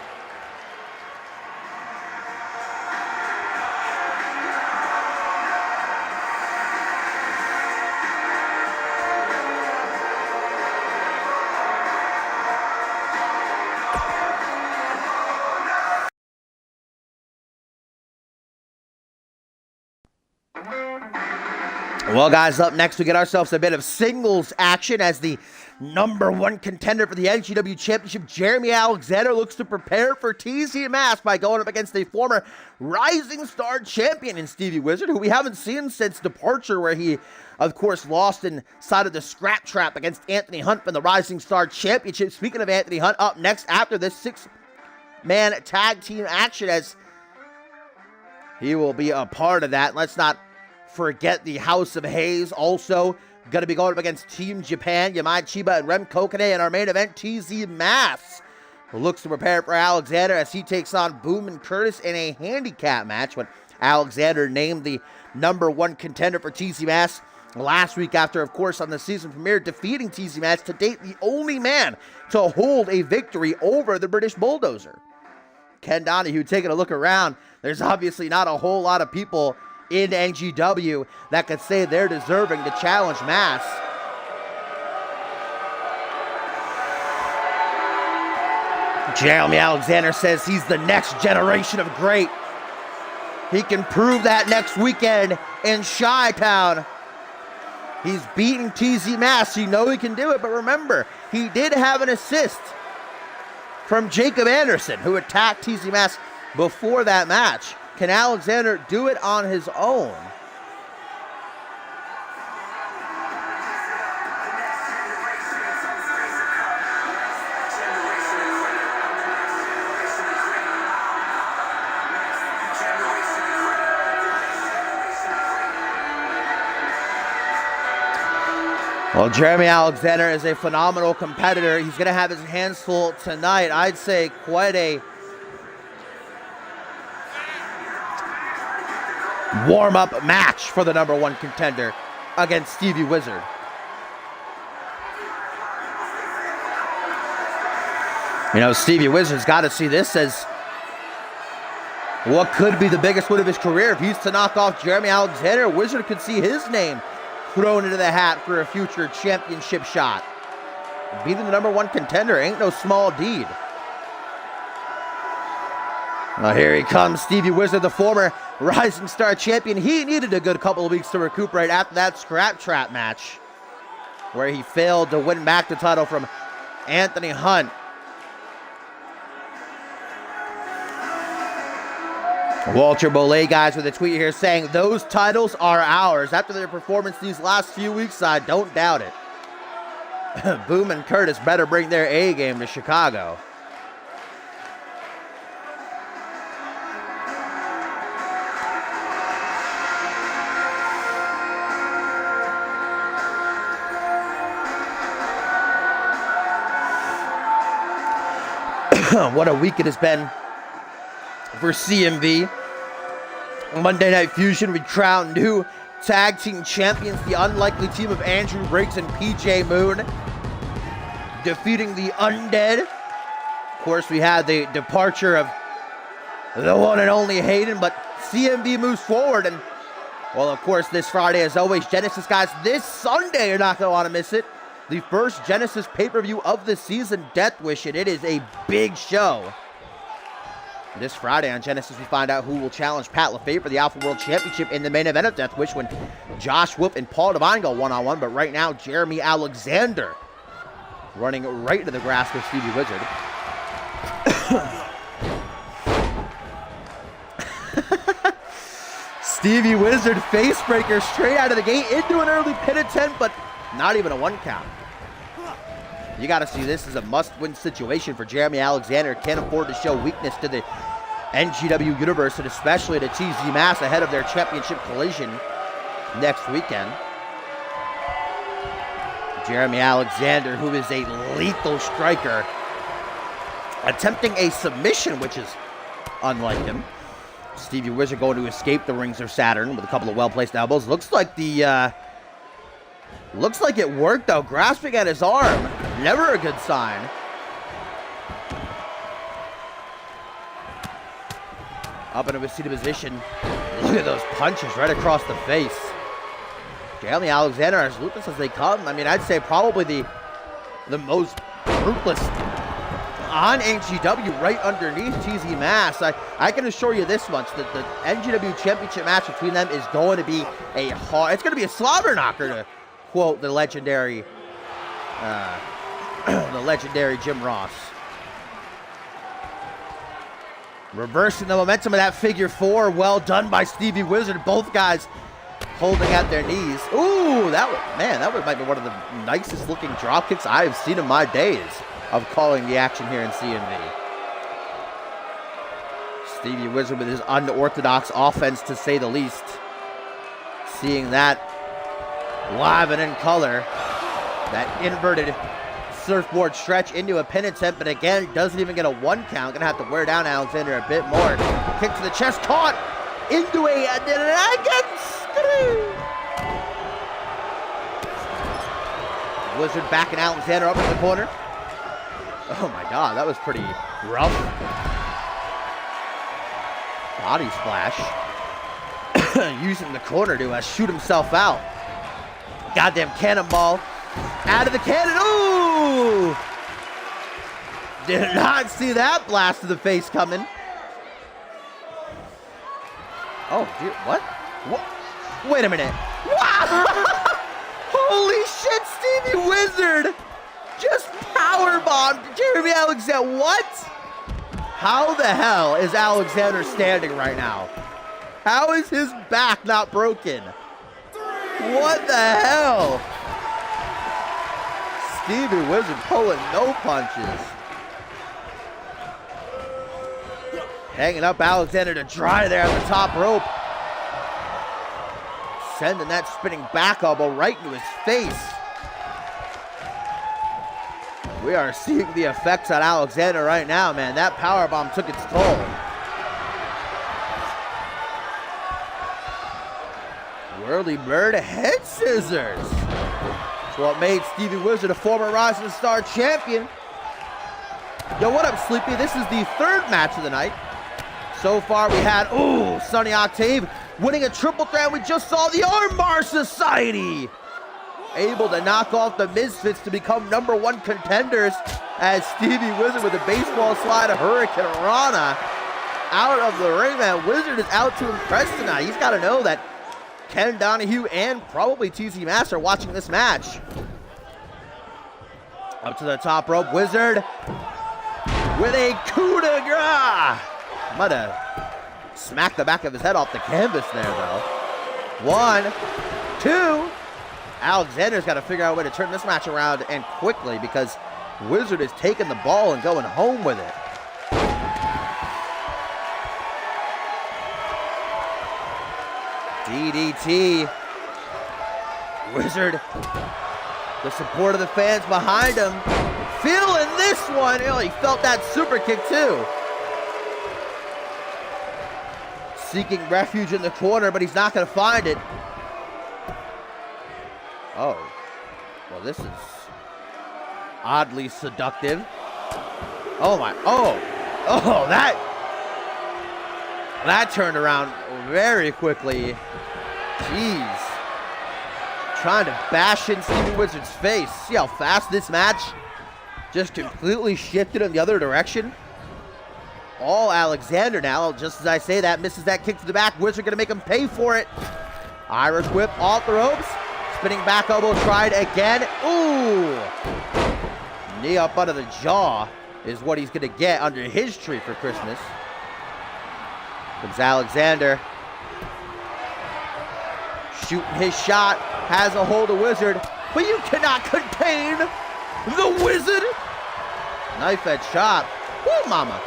Well, guys, up next, we get ourselves a bit of singles action as the #1 contender for the NGW Championship, Jeremy Alexander, looks to prepare for TCMS by going up against a former Rising Star champion in Stevie Wizard, who we haven't seen since Departure, where he, of course, lost inside of the Scrap Trap against Anthony Hunt for the Rising Star Championship. Speaking of Anthony Hunt, up next after this 6-man tag team action as He will be a part of that. Let's not forget the House of Hayes also going to be going up against Team Japan, Yamai Chiba and Rem Kokone in our main event. TZ Mass looks to prepare for Alexander as he takes on Boom and Curtis in a handicap match when Alexander named the #1 contender for TZ Mass last week after, of course, on the season premiere, defeating TZ Mass, to date the only man to hold a victory over the British Bulldozer. Ken Donahue taking a look around. There's obviously not a whole lot of people in NGW that could say they're deserving to challenge Mass. Jeremy Alexander says he's the next generation of great. He can prove that next weekend in Chi-Town. He's beating TZ Mass. You know he can do it, but remember, he did have an assist from Jacob Anderson, who attacked TZ Mass before that match. Can Alexander do it on his own? Well, Jeremy Alexander is a phenomenal competitor. He's going to have his hands full tonight. I'd say quite a warm-up match for the #1 contender against Stevie Wizard. You know, Stevie Wizard's got to see this as what could be the biggest win of his career. If he's to knock off Jeremy Alexander, Wizard could see his name thrown into the hat for a future championship shot. Beating the #1 contender ain't no small deed. Well, here he comes, Stevie Wizard, the former Rising Star champion. He needed a good couple of weeks to recuperate after that Scrap Trap match, where he failed to win back the title from Anthony Hunt. Walter Bollet, guys, with a tweet here saying, those titles are ours. After their performance these last few weeks, I don't doubt it. Boom and Curtis better bring their A game to Chicago. What a week it has been for CMV. Monday Night Fusion, we crown new tag team champions, the unlikely team of Andrew Briggs and PJ Moon, defeating the Undead. Of course, we had the departure of the one and only Hayden, but CMV moves forward. And, well, of course, this Friday, as always, Genesis, guys, this Sunday, you're not going to want to miss it. The first Genesis pay-per-view of the season, Death Wish, and it is a big show. This Friday on Genesis, we find out who will challenge Pat LaFave for the Alpha World Championship in the main event of Death Wish when Josh Wolf and Paul Devine go one-on-one. But right now, Jeremy Alexander running right into the grasp of Stevie Wizard. Stevie Wizard facebreaker straight out of the gate into an early pin attempt, but not even a 1 count. You got to see this as a must-win situation for Jeremy Alexander. Can't afford to show weakness to the NGW universe, and especially to TZ Mass ahead of their championship collision next weekend. Jeremy Alexander, who is a lethal striker, attempting a submission, which is unlike him. Stevie Wizard going to escape the rings of Saturn with a couple of well-placed elbows. Looks like it worked, though. Grasping at his arm, never a good sign. Up into a seated position. Look at those punches right across the face. Jeremy Alexander, as ruthless as they come. I mean, I'd say probably the most ruthless on NGW, right underneath TZ Mass. I can assure you this much, that the NGW championship match between them is going to be it's going to be a slobber knocker, to quote the legendary Jim Ross. Reversing the momentum of that figure four. Well done by Stevie Wizard. Both guys holding at their knees. Ooh, that might be one of the nicest looking drop kicks I have seen in my days of calling the action here in CMV. Stevie Wizard with his unorthodox offense, to say the least. Seeing that live and in color. That inverted surfboard stretch into a pin attempt, but again, doesn't even get a 1 count. Gonna have to wear down Alexander a bit more. Kick to the chest, caught into a Wizard backing Alexander up in the corner. Oh my God, that was pretty rough. Body splash. Using the corner to shoot himself out. Goddamn cannonball out of the cannon. Ooh! Did not see that blast to the face coming. Oh, dude, what? Wait a minute. Wow! Holy shit, Stevie Wizard just powerbombed Jeremy Alexander. What? How the hell is Alexander standing right now? How is his back not broken? What the hell? Stevie Wizard pulling no punches. Hanging up Alexander to dry there at the top rope. Sending that spinning back elbow right into his face. We are seeing the effects on Alexander right now, man. That powerbomb took its toll. Whirly bird head scissors. It's what made Stevie Wizard a former Rising Star champion. Yo, what up, Sleepy? This is the 3rd match of the night. So far, we had, Sonny Octave winning a triple threat. We just saw the Armbar Society able to knock off the Misfits to become #1 contenders, as Stevie Wizard with a baseball slide, a Hurricane Rana out of the ring. Man, Wizard is out to impress tonight. He's got to know that Ken Donahue and probably TC Mass are watching this match. Up to the top rope, Wizard with a coup de grace. Might have smacked the back of his head off the canvas there, though. 1, 2. Alexander's got to figure out a way to turn this match around, and quickly, because Wizard is taking the ball and going home with it. DDT. Wizard, the support of the fans behind him. Feeling this one. Oh, he felt that super kick too. Seeking refuge in the corner, but he's not going to find it. Oh. Well, this is oddly seductive. Oh my. Oh, that turned around very quickly. Jeez. Trying to bash in Stevie Wizard's face. See how fast this match just completely shifted in the other direction? All Alexander now, just as I say that, misses that kick to the back. Wizard gonna make him pay for it. Irish whip off the ropes. Spinning back elbow tried again. Ooh! Knee up under the jaw is what he's gonna get under his tree for Christmas. Comes Alexander. Shooting his shot. Has a hold of Wizard. But you cannot contain the Wizard. Knife edge chop. Woo, mama.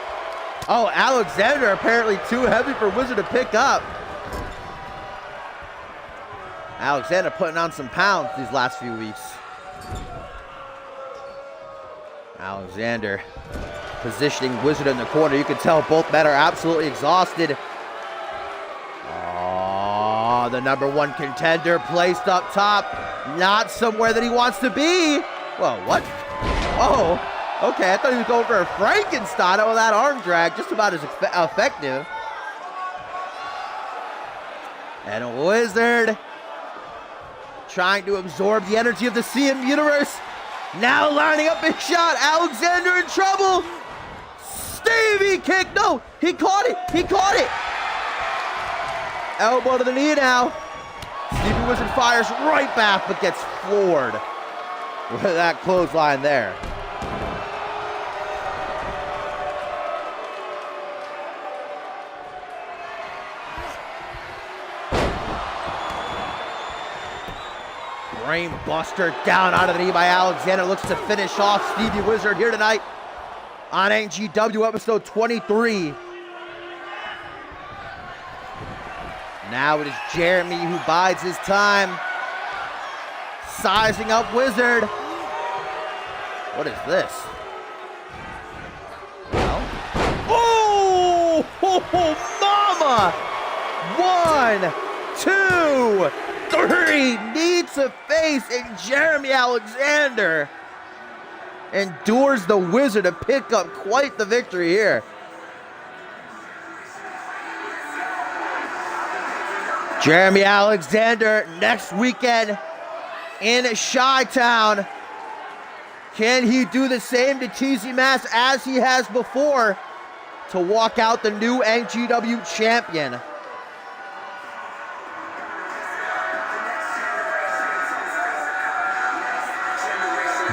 Oh, Alexander apparently too heavy for Wizard to pick up. Alexander putting on some pounds these last few weeks. Alexander positioning Wizard in the corner. You can tell both men are absolutely exhausted. Oh, the #1 contender placed up top. Not somewhere that he wants to be. Whoa, what? Oh, okay. I thought he was going for a Frankenstein. Oh, that arm drag, just about as effective. And Wizard trying to absorb the energy of the CM universe. Now lining up his shot. Alexander in trouble. Stevie kick. No, he caught it. He caught it. Elbow to the knee now. Stevie Wizard fires right back, but gets floored with that clothesline there. Brain buster down out of the knee by Alexander. Looks to finish off Stevie Wizard here tonight on NGW episode 23. Now it is Jeremy who bides his time. Sizing up Wizard. What is this? Well. Oh, mama! 1, 2, 3. Knee to face, and Jeremy Alexander endures the Wizard to pick up quite the victory here. Jeremy Alexander next weekend in Chi-Town. Can he do the same to TZ Mass as he has before to walk out the new NGW champion?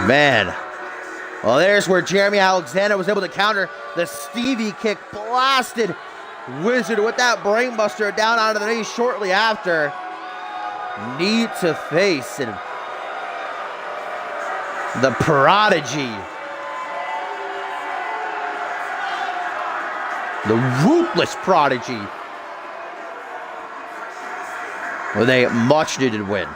Man. Well, there's where Jeremy Alexander was able to counter the Stevie kick. Blasted Wizard with that brainbuster down onto the knee shortly after. Knee to face, and the Prodigy, the ruthless Prodigy, with a much needed win.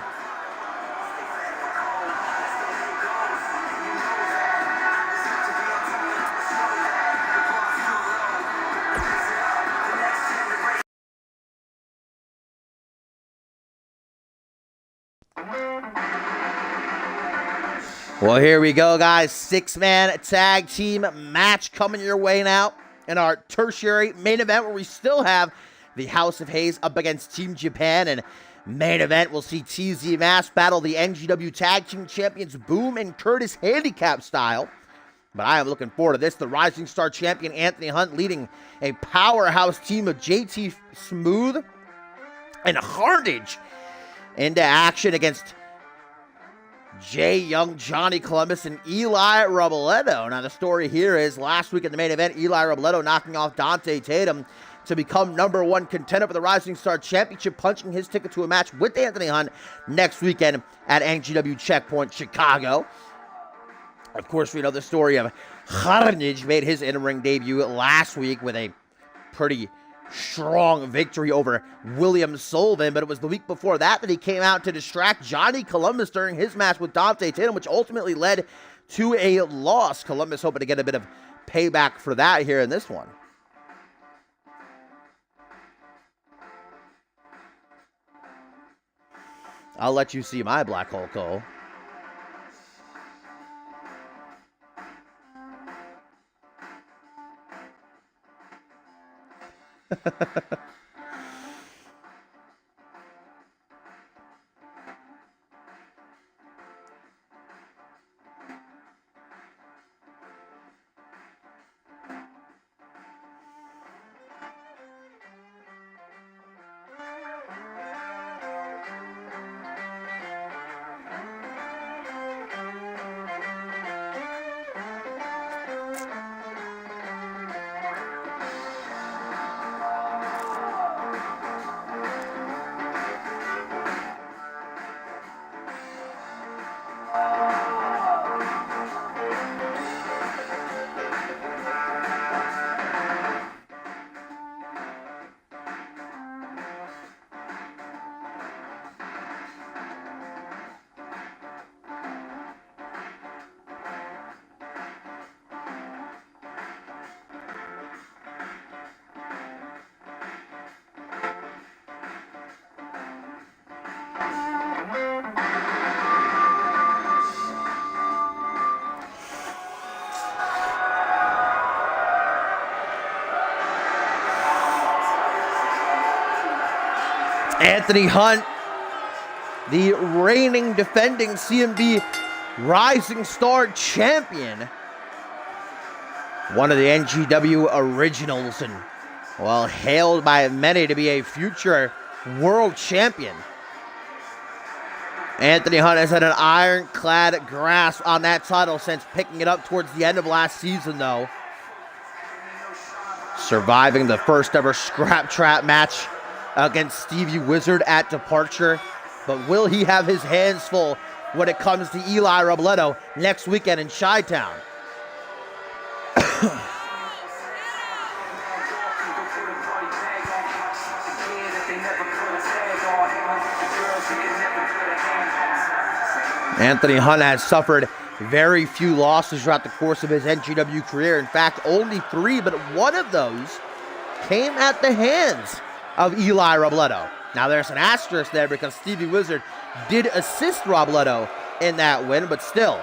Well, here we go, guys. 6-man tag team match coming your way now in our tertiary main event, where we still have the House of Hayes up against Team Japan. And main event, we'll see TZ Mass battle the NGW Tag Team Champions Boom and Curtis handicap style. But I am looking forward to this. The Rising Star Champion Anthony Hunt leading a powerhouse team of JT Smooth and Hardage into action against Jay Young, Johnny Columbus, and Eli Robledo. Now, the story here is last week in the main event, Eli Robledo knocking off Dante Tatum to become #1 contender for the Rising Star Championship, punching his ticket to a match with Anthony Hunt next weekend at NGW Checkpoint Chicago. Of course, we know the story of Carnage made his in-ring debut last week with a pretty strong victory over William Sullivan, but it was the week before that he came out to distract Johnny Columbus during his match with Dante Tatum, which ultimately led to a loss. Columbus hoping to get a bit of payback for that here in this one. I'll let you see my Black Hole, Cole. Anthony Hunt, the reigning defending CMV Rising Star champion, one of the NGW originals, and well, hailed by many to be a future world champion. Anthony Hunt has had an ironclad grasp on that title since picking it up towards the end of last season, though. Surviving the first ever Scrap Trap match against Stevie Wizard at Departure. But will he have his hands full when it comes to Eli Robledo next weekend in Chi-Town? Anthony Hunt has suffered very few losses throughout the course of his NGW career. In fact, only 3, but one of those came at the hands of Eli Robledo. Now, there's an asterisk there because Stevie Wizard did assist Robledo in that win, but still,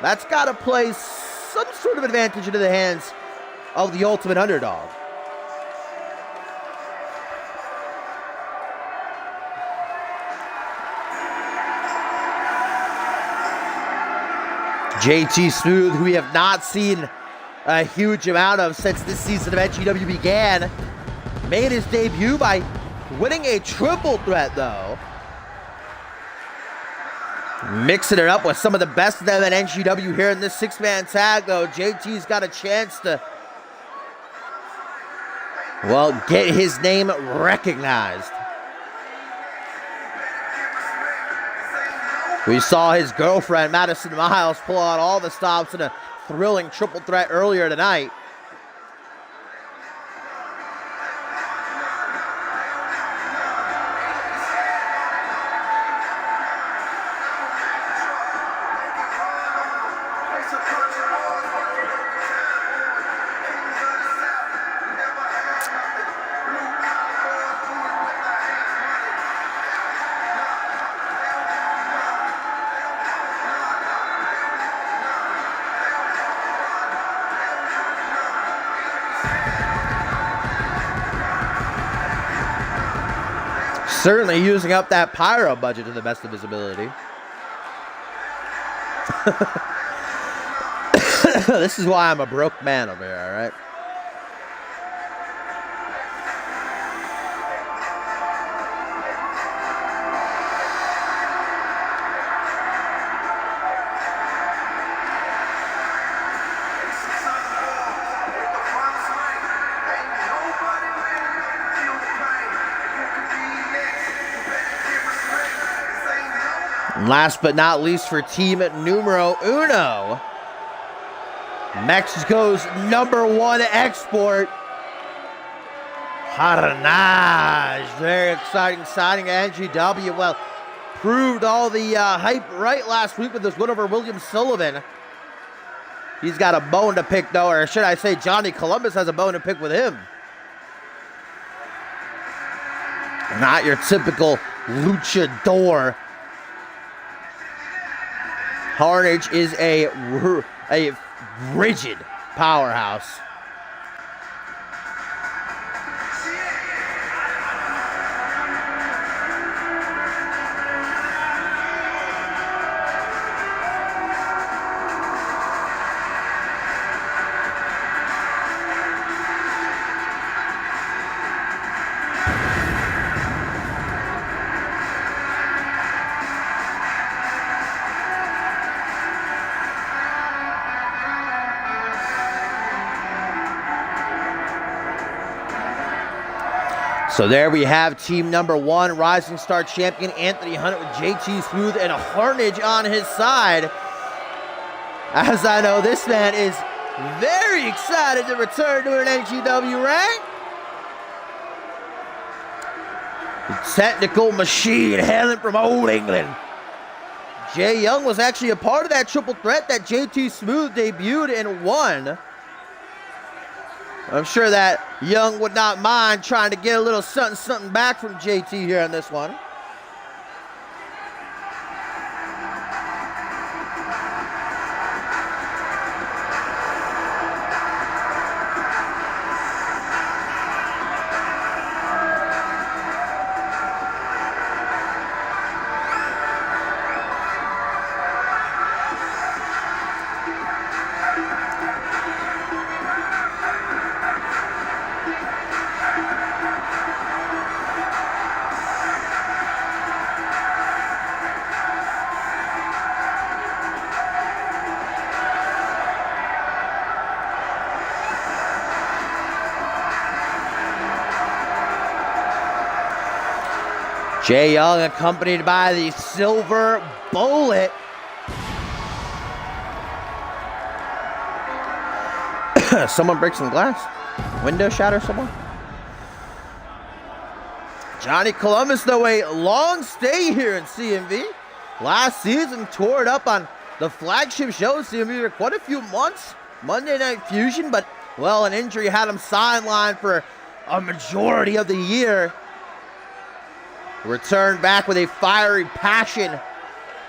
that's got to play some sort of advantage into the hands of the ultimate underdog. JT Smooth, who we have not seen a huge amount of since this season of NGW began, made his debut by winning a triple threat, though. Mixing it up with some of the best of them in NGW here in this 6-man tag, though. JT's got a chance to, well, get his name recognized. We saw his girlfriend, Madison Miles, pull out all the stops in a thrilling triple threat earlier tonight. Certainly using up that pyro budget to the best of his ability. This is why I'm a broke man over here, all right? Last but not least for team numero uno, Mexico's #1 export, Harnage. Very exciting signing at NGW. Well, proved all the hype right last week with this win over William Sullivan. He's got a bone to pick, though, or should I say Johnny Columbus has a bone to pick with him. Not your typical luchador. Harnage is a rigid powerhouse. So there we have team #1, Rising Star champion Anthony Hunt with JT Smooth and Harnage on his side. As I know, this man is very excited to return to an NGW rank. The technical machine hailing from Old England. Jay Young was actually a part of that triple threat that JT Smooth debuted and won. I'm sure that Young would not mind trying to get a little something back from JT here on this one. Jay Young accompanied by the Silver Bullet. Someone break some glass? Window shatter someone? Johnny Columbus, though, a long stay here in CMV. last season tore it up on the flagship show CMV for quite a few months. Monday Night Fusion, but, well, an injury had him sidelined for a majority of the year. Returned back with a fiery passion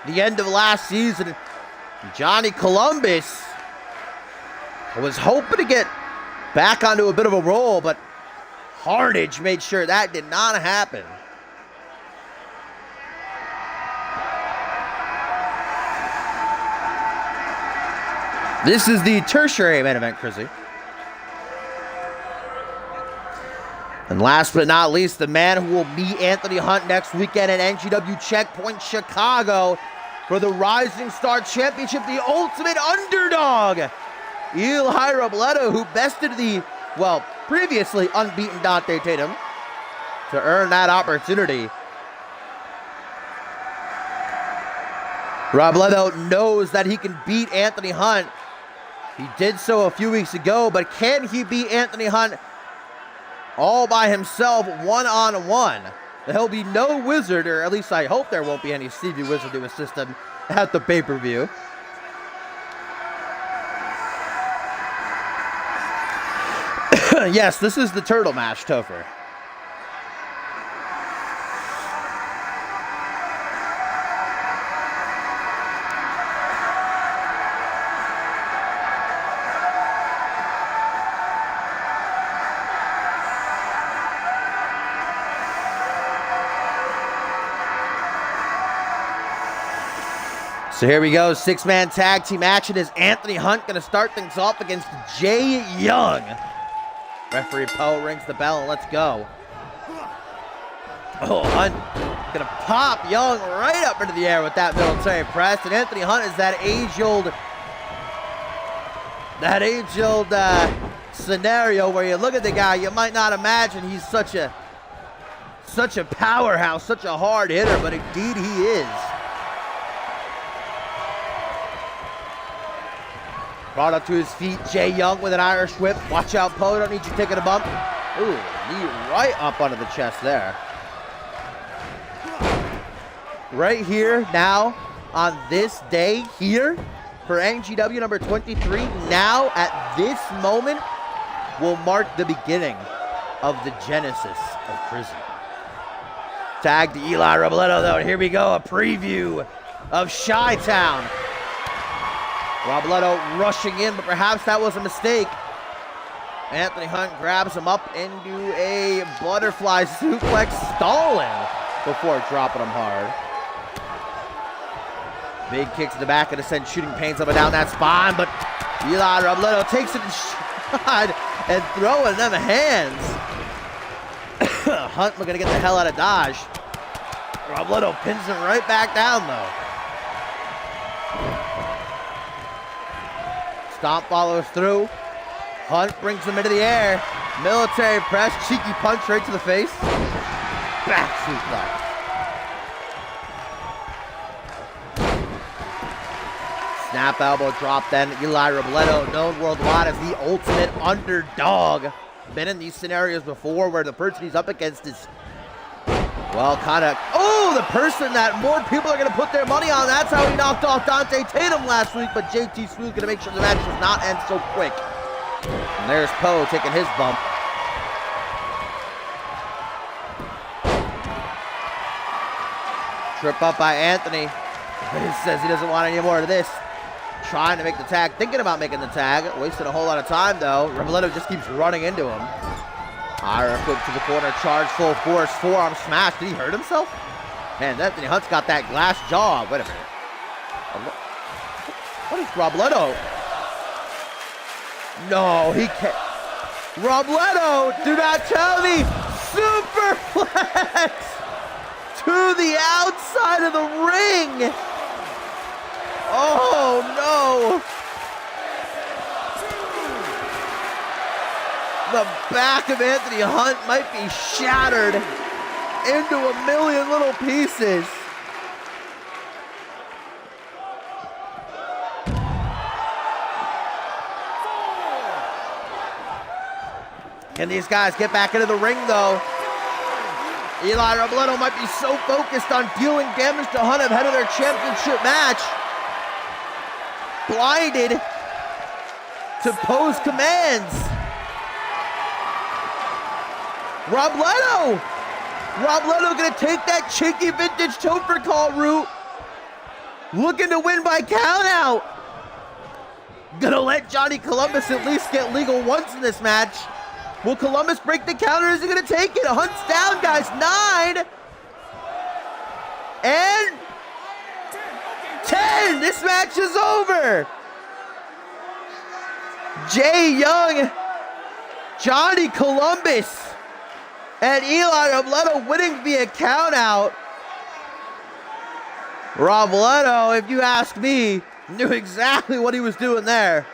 the end of last season. Johnny Columbus was hoping to get back onto a bit of a roll, but Hardage made sure that did not happen. This is the tertiary main event, Chrissy. And last but not least, the man who will meet Anthony Hunt next weekend at NGW Checkpoint Chicago for the Rising Star Championship, the ultimate underdog, Eli Robledo, who bested the, well, previously unbeaten Dante Tatum to earn that opportunity. Robledo knows that he can beat Anthony Hunt. He did so a few weeks ago, but can he beat Anthony Hunt all by himself, one-on-one? There'll be no wizard, or at least I hope there won't be any Stevie Wizard to assist him at the pay-per-view. Yes, this is the turtle match, Topher. So here we go, six-man tag team action. Is Anthony Hunt going to start things off against Jay Young? Referee Poe rings the bell and let's go. Oh, Hunt going to pop Young right up into the air with that military press. And Anthony Hunt is that age-old scenario where you look at the guy, you might not imagine he's such a powerhouse, such a hard hitter, but indeed he is. Brought up to his feet, Jay Young with an Irish whip. Watch out, Poe, don't need you taking a bump. Ooh, knee right up under the chest there. Right here, now, on this day here, for NGW number 23, now, at this moment, will mark the beginning of the genesis of Prison. Tag to Eli Robledo, though, and here we go, a preview of Chi-Town. Robledo rushing in, but perhaps that was a mistake. Anthony Hunt grabs him up into a butterfly suplex, stalling before dropping him hard. Big kick to the back of the send shooting pains up and down that spine, but Eli Robledo takes it in stride and throwing them hands. Hunt looking to get the hell out of Dodge. Robledo pins him right back down, though. Stomp follows through. Hunt brings him into the air. Military press, cheeky punch right to the face. Back suplex. Snap elbow drop then. Eli Robledo, known worldwide as the ultimate underdog. Been in these scenarios before where the person he's up against is, well, kind of, oh, the person that more people are going to put their money on. That's how he knocked off Dante Tatum last week, but JT Smooth going to make sure the match does not end so quick. And there's Poe taking his bump. Trip up by Anthony. He says he doesn't want any more of this. Trying to make the tag, thinking about making the tag. Wasted a whole lot of time, though. Robledo just keeps running into him. Ira quick to the corner, charge full force, forearm smash. Did he hurt himself? Man, Anthony Hunt's got that glass jaw. Wait a minute. What is Robledo? No, he can't. Robledo, do not tell me. Superflex to the outside of the ring. Oh, no. The back of Anthony Hunt might be shattered into a million little pieces. Can these guys get back into the ring, though? Eli Robledo might be so focused on dealing damage to Hunt ahead of their championship match, blinded to pose commands. Robledo gonna take that cheeky vintage Topher call route, looking to win by countout. Gonna let Johnny Columbus at least get legal once in this match. Will Columbus break the counter? Is he gonna take it? Hunt's down, guys. 9 and 10. This match is over. Jay Young, Johnny Columbus, and Eli Robledo winning via countout. Robledo, if you ask me, knew exactly what he was doing there.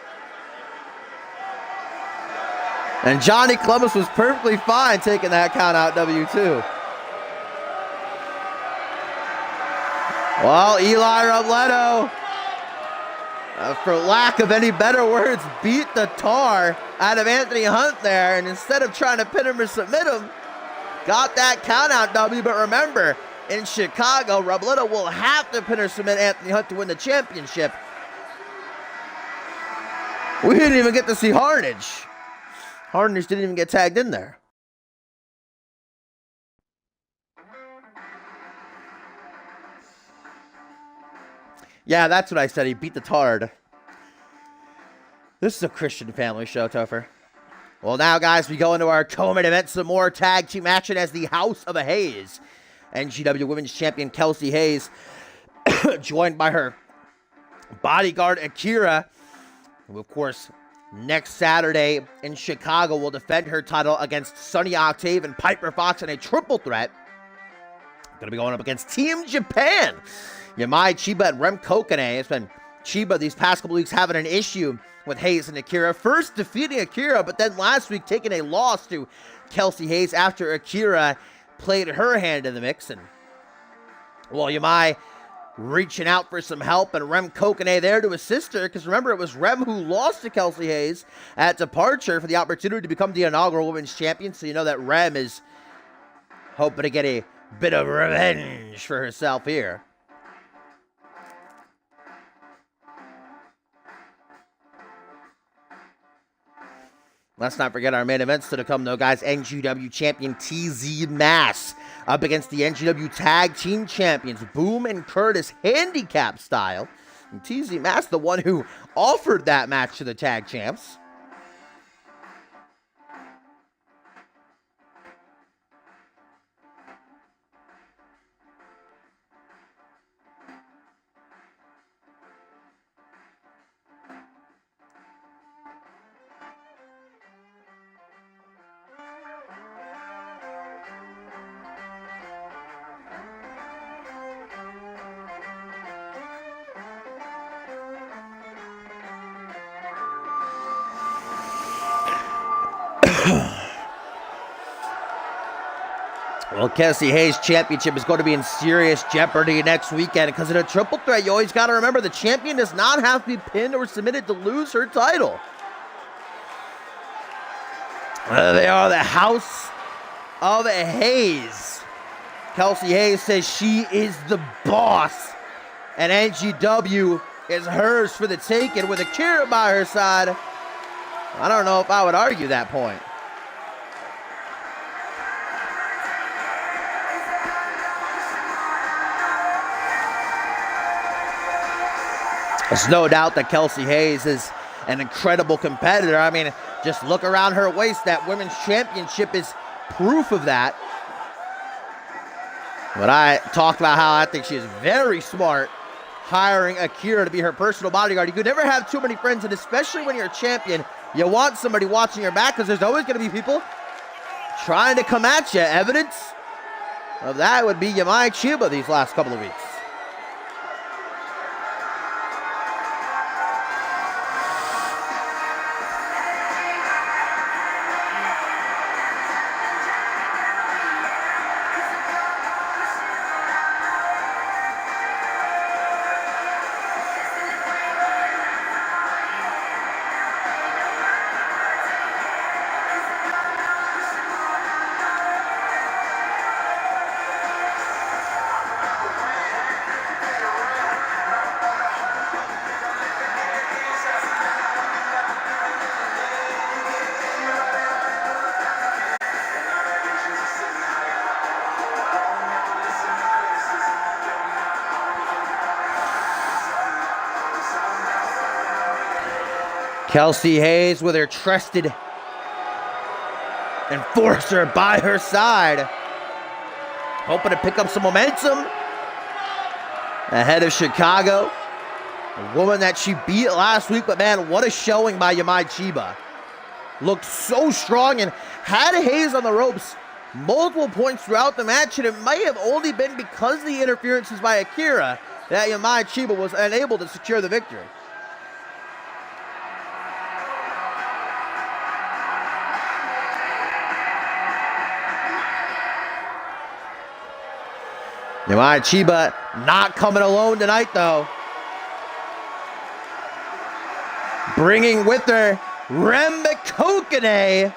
And Johnny Columbus was perfectly fine taking that countout W2. Well, Eli Robledo, for lack of any better words, beat the tar out of Anthony Hunt there. And instead of trying to pin him or submit him, got that countout W. But remember, in Chicago, Robledo will have to pin or submit Anthony Hunt to win the championship. We didn't even get to see Harnage. Harnage didn't even get tagged in there. Yeah, that's what I said. He beat the Tard. This is a Christian family show, Topher. Well, now, guys, we go into our co-main event. Some more tag team action as the House of Hayes. NGW Women's Champion Kelsey Hayes, joined by her bodyguard Akira, who, of course, next Saturday in Chicago will defend her title against Sunny Octave and Piper Fox in a triple threat. Going to be going up against Team Japan. Yamai Chiba and Rem Kokane. It's been Chiba these past couple weeks having an issue with Hayes and Akira. First defeating Akira, but then last week taking a loss to Kelsey Hayes after Akira played her hand in the mix. And, well, Yamai reaching out for some help, and Rem Kokane there to assist her, because remember, it was Rem who lost to Kelsey Hayes at Departure for the opportunity to become the inaugural Women's Champion, so you know that Rem is hoping to get a bit of revenge for herself here. Let's not forget our main events to come, though, guys. NGW champion TZ Mass up against the NGW Tag Team Champions, Boom and Curtis, handicap style. And TZ Mass, the one who offered that match to the Tag Champs. Well, Kelsey Hayes' championship is going to be in serious jeopardy next weekend because in a triple threat, you always got to remember the champion does not have to be pinned or submitted to lose her title. They are the House of Hayes. Kelsey Hayes says she is the boss, and NGW is hers for the taking with Akira by her side. I don't know if I would argue that point. There's no doubt that Kelsey Hayes is an incredible competitor. I mean, just look around her waist. That women's championship is proof of that. But I talked about how I think she is very smart hiring Akira to be her personal bodyguard. You could never have too many friends, and especially when you're a champion, you want somebody watching your back because there's always going to be people trying to come at you. Evidence of that would be Yamai Chiba these last couple of weeks. Kelsey Hayes with her trusted enforcer by her side, hoping to pick up some momentum ahead of Chicago. A woman that she beat last week, but man, what a showing by Yamai Chiba. Looked so strong and had Hayes on the ropes multiple points throughout the match, and it might have only been because of the interferences by Akira that Yamai Chiba was unable to secure the victory. Yamai Chiba not coming alone tonight, though. Bringing with her Rem Kokone,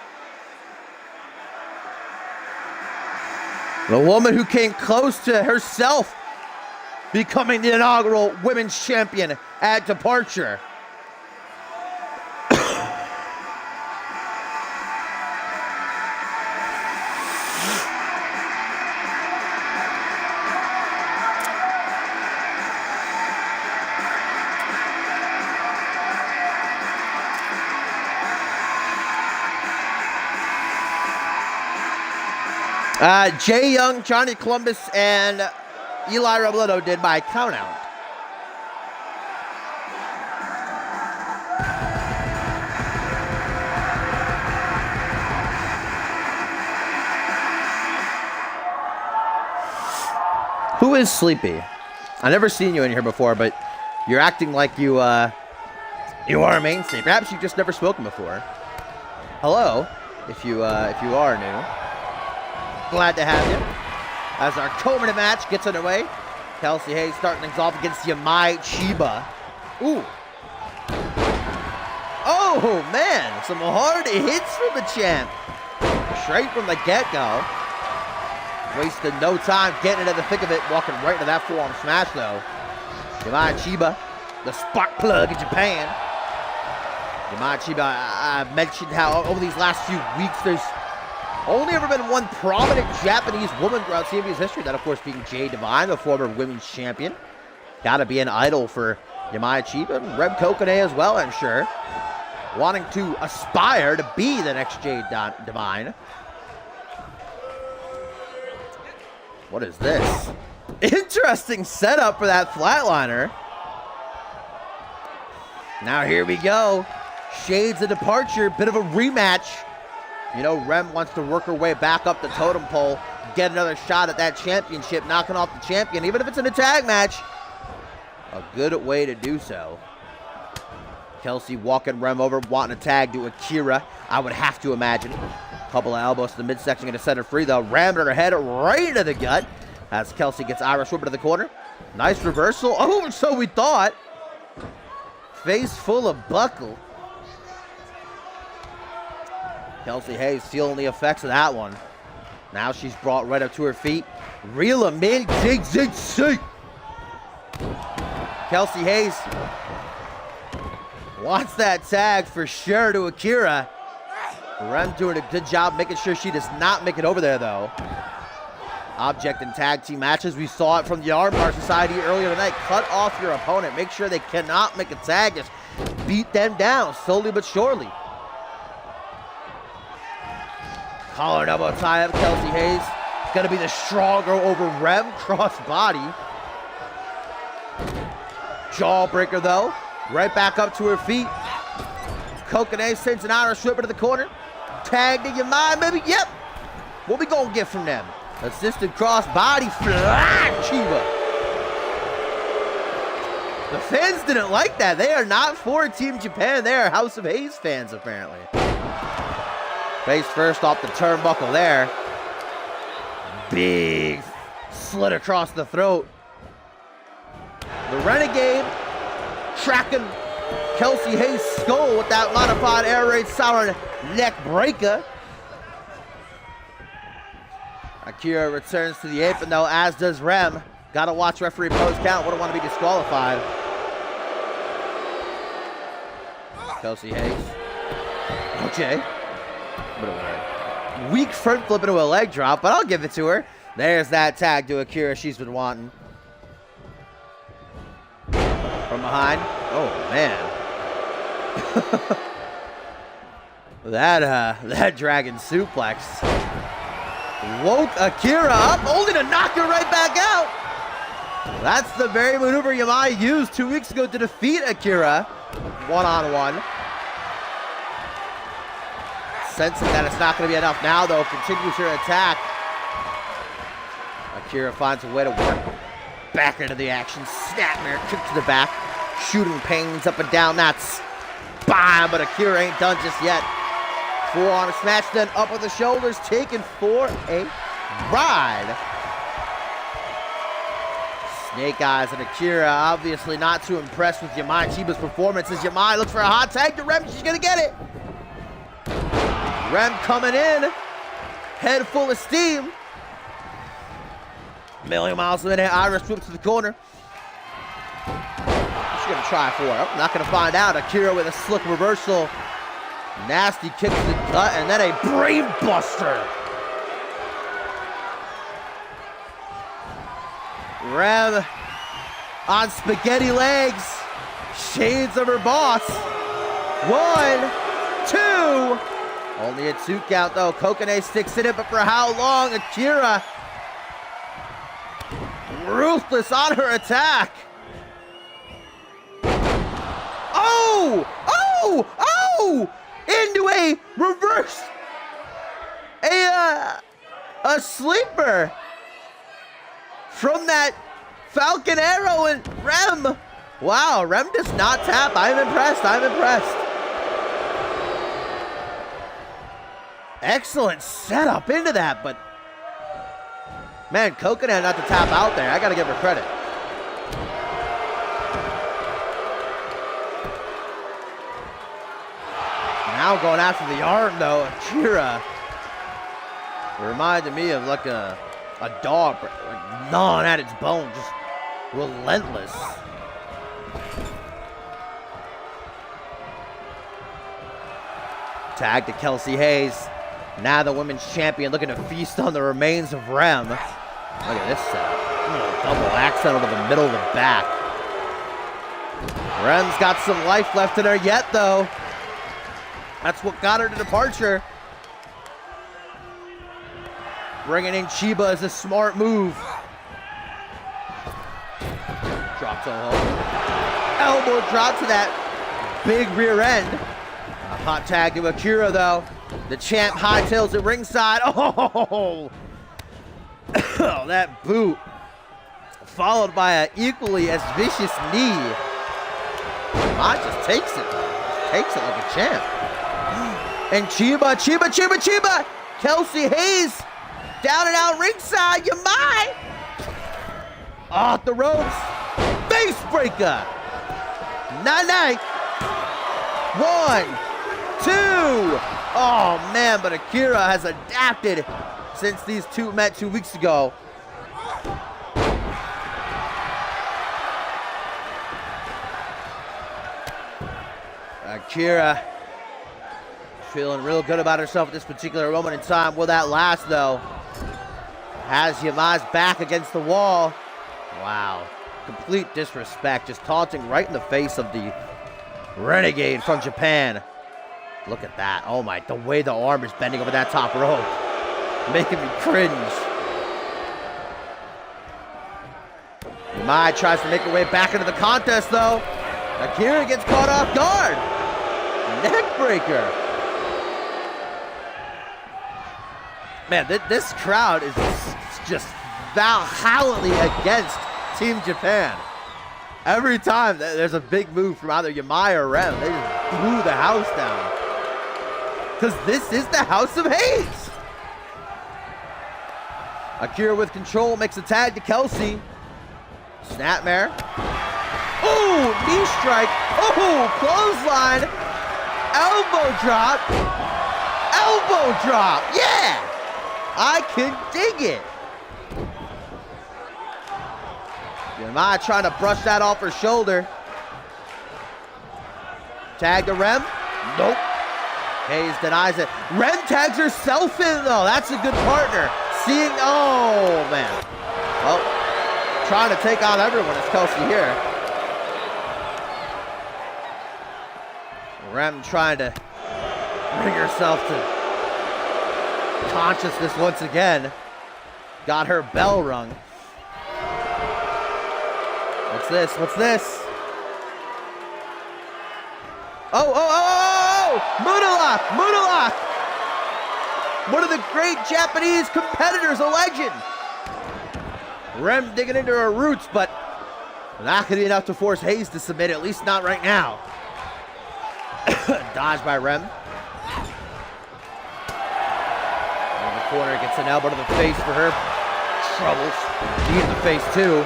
the woman who came close to herself becoming the inaugural women's champion at Departure. Jay Young, Johnny Columbus, and Eli Robledo did by countout. Who is sleepy? I've never seen you in here before, but you're acting like you are a mainstay. Perhaps you've just never spoken before. Hello, if you are new. Glad to have you. As our co-main match gets underway, Kelsey Hayes starting things off against Yamai Chiba. Ooh. Oh, man. Some hard hits from the champ. Straight from the get-go. Wasted no time getting into the thick of it, walking right into that forearm smash, though. Yamai Chiba, the spark plug in Japan. Yamai Chiba, I mentioned how over these last few weeks, there's only ever been one prominent Japanese woman throughout CMV's history, that of course being Jade Divine, the former women's champion. Gotta be an idol for Yamai Chiba and Rem Kokone as well, I'm sure. Wanting to aspire to be the next Jade Divine. What is this? Interesting setup for that flatliner. Now here we go. Shades of Departure, bit of a rematch. You know, Rem wants to work her way back up the totem pole, get another shot at that championship, knocking off the champion, even if it's in a tag match. A good way to do so. Kelsey walking Rem over, wanting a tag to Akira, I would have to imagine. Couple of elbows to the midsection, going to set her free, though. Rammed her head right into the gut as Kelsey gets Irish whip to the corner. Nice reversal. Oh, so we thought. Face full of buckle. Kelsey Hayes feeling the effects of that one. Now she's brought right up to her feet. Reel him in. Zig, zig, zig. Kelsey Hayes wants that tag for sure to Akira. Rem doing a good job making sure she does not make it over there, though. Object in tag team matches. We saw it from the Armbar Society earlier tonight. Cut off your opponent. Make sure they cannot make a tag. Just beat them down slowly but surely. Collar and elbow tie up. Kelsey Hayes gonna be the stronger over Rem. Cross body. Jawbreaker, though. Right back up to her feet. Kokone sends an Irish whip to the corner. Tag to Yamai, maybe. Yep. What we gonna get from them? Assisted cross body flat Chiba. The fans didn't like that. They are not for Team Japan. They are House of Hayes fans, apparently. Face first off the turnbuckle there. Big slit across the throat. The Renegade tracking Kelsey Hayes' skull with that modified air raid sour neck breaker. Akira returns to the apron, though, as does Rem. Gotta watch referee post count. Wouldn't want to be disqualified. Kelsey Hayes. Okay. Weak front flip into a leg drop, but I'll give it to her. There's that tag to Akira she's been wanting. From behind. Oh, man. That dragon suplex woke Akira up, only to knock her right back out. That's the very maneuver Yamai used 2 weeks ago to defeat Akira one-on-one. Sensing that it's not going to be enough now, though, continues her attack. Akira finds a way to work back into the action. Snapmare, kick to the back. Shooting pains up and down that spine, but Akira ain't done just yet. Forearm smash, then up with the shoulders, taken for a ride. Snake Eyes and Akira obviously not too impressed with Yamai Chiba's performance as Yamai looks for a hot tag to Rem. She's going to get it. Rem coming in, head full of steam. Million miles a minute, Iris whips to the corner. She's going to try for it. I'm not going to find out. Akira with a slick reversal. Nasty kick to the gut, and then a brain buster. Rem on spaghetti legs. Shades of her boss. 1, 2. Only a 2 count though. Kokone sticks in it, but for how long? Akira ruthless on her attack. Oh! Oh! Oh! Into a reverse. A sleeper from that Falcon Arrow, and Rem. Wow, Rem does not tap. I'm impressed. I'm impressed. Excellent setup into that, but man, Coconut not to tap out there. I gotta give her credit. Now going after the arm though, Akira. Reminded me of like a dog, like gnawing at its bone, just relentless. Tag to Kelsey Hayes. Now the women's champion looking to feast on the remains of Rem. Look at this setup. Double accent over the middle of the back. Rem's got some life left in her yet though. That's what got her to departure. Bringing in Chiba is a smart move. Drop toe hold. Elbow drop to that big rear end. A hot tag to Akira though. The champ hightails at ringside. Oh, that boot. Followed by an equally as vicious knee. Mott just takes it. Takes it like a champ. And Chiba. Kelsey Hayes down and out ringside. Yamai off the ropes. Face breaker. 9-9. 1, 2. Oh man, but Akira has adapted since these two met 2 weeks ago. Akira feeling real good about herself at this particular moment in time. Will that last though? Has Yamai's back against the wall. Wow, complete disrespect, just taunting right in the face of the Renegade from Japan. Look at that. Oh my, the way the arm is bending over that top rope. Making me cringe. Yamai tries to make her way back into the contest though. Akira gets caught off guard. Neck breaker. Man, this crowd is just violently against Team Japan. Every time there's a big move from either Yamai or Rem, they just blew the house down. Because this is the House of Hayes. Akira with control makes a tag to Kelsey. Snapmare. Oh, knee strike. Oh, clothesline. Elbow drop. Elbow drop. Yeah. I can dig it. Yamai trying to brush that off her shoulder. Tag to Rem. Nope. Hayes denies it. Rem tags herself in though. That's a good partner. Seeing, oh man. Well, trying to take on everyone is Kelsey here. Rem trying to bring herself to consciousness once again. Got her bell rung. What's this? What's this? Oh! Moonalock! Moonalock! One of the great Japanese competitors, a legend. Rem digging into her roots, but not going to be enough to force Hayes to submit, at least not right now. Dodged by Rem. In the corner, gets an elbow to the face for her troubles. Knee in the face, too.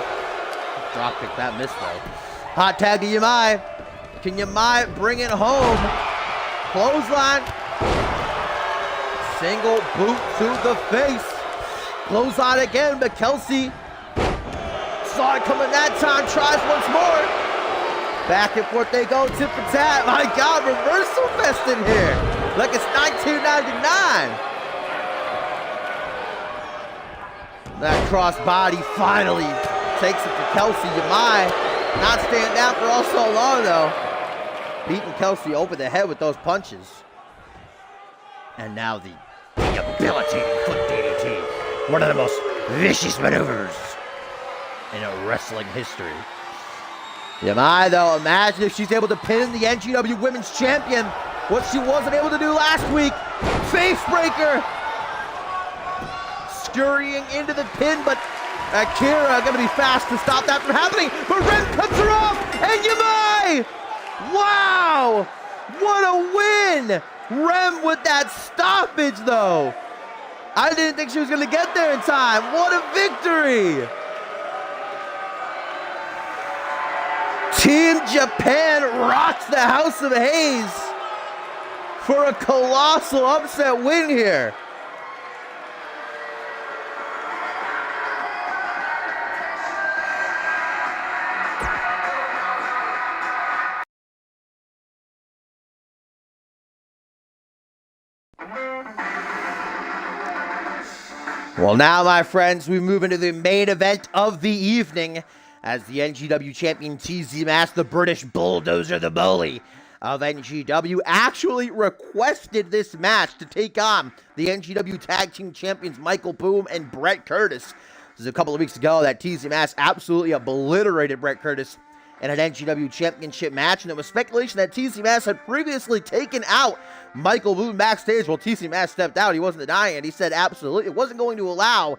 Drop kick, that missed, though. Hot tag to Yamai. Can Yamai bring it home? Clothesline. Single boot to the face. Clothesline again, but Kelsey saw it coming that time. Tries once more. Back and forth they go, tip for tap. My God, reversal fest in here. Like it's 1999. That cross body finally takes it to Kelsey. Yamai not staying down for all so long, though. Beating Kelsey over the head with those punches. And now the debilitating foot DDT. One of the most vicious maneuvers in a wrestling history. Yamai, though, imagine if she's able to pin the NGW Women's Champion. What she wasn't able to do last week. Face breaker. Scurrying into the pin, but Akira going to be fast to stop that from happening. But Rem cuts her off, and Yamai! Wow! What a win! Rem with that stoppage, though. I didn't think she was going to get there in time. What a victory! Team Japan rocks the House of Hayes for a colossal upset win here. Well, now, my friends, we move into the main event of the evening as the NGW champion TZ Mass, the British Bulldozer, the bully of NGW, actually requested this match to take on the NGW Tag Team Champions Michael Boom and Brett Curtis. This is a couple of weeks ago that TZ Mass absolutely obliterated Brett Curtis in an NGW Championship match, and there was speculation that TZ Mass had previously taken out Michael Boom backstage. Well, TZ Mass stepped out. He wasn't denying it. He said absolutely it wasn't going to allow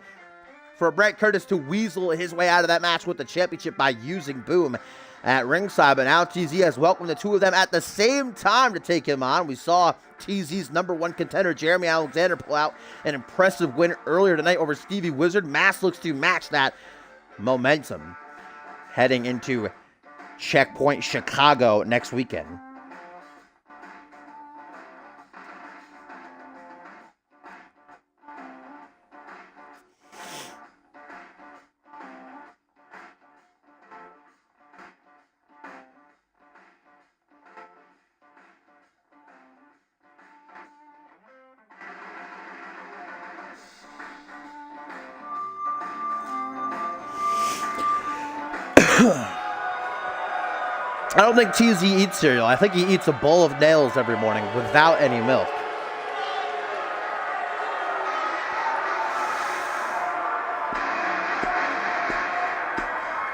for Brett Curtis to weasel his way out of that match with the championship by using Boom at ringside. But now TZ has welcomed the two of them at the same time to take him on. We saw TZ's #1 contender, Jeremy Alexander, pull out an impressive win earlier tonight over Stevie Wizard. Mass looks to match that momentum heading into Checkpoint Chicago next weekend. I don't think TZ eats cereal. I think he eats a bowl of nails every morning without any milk.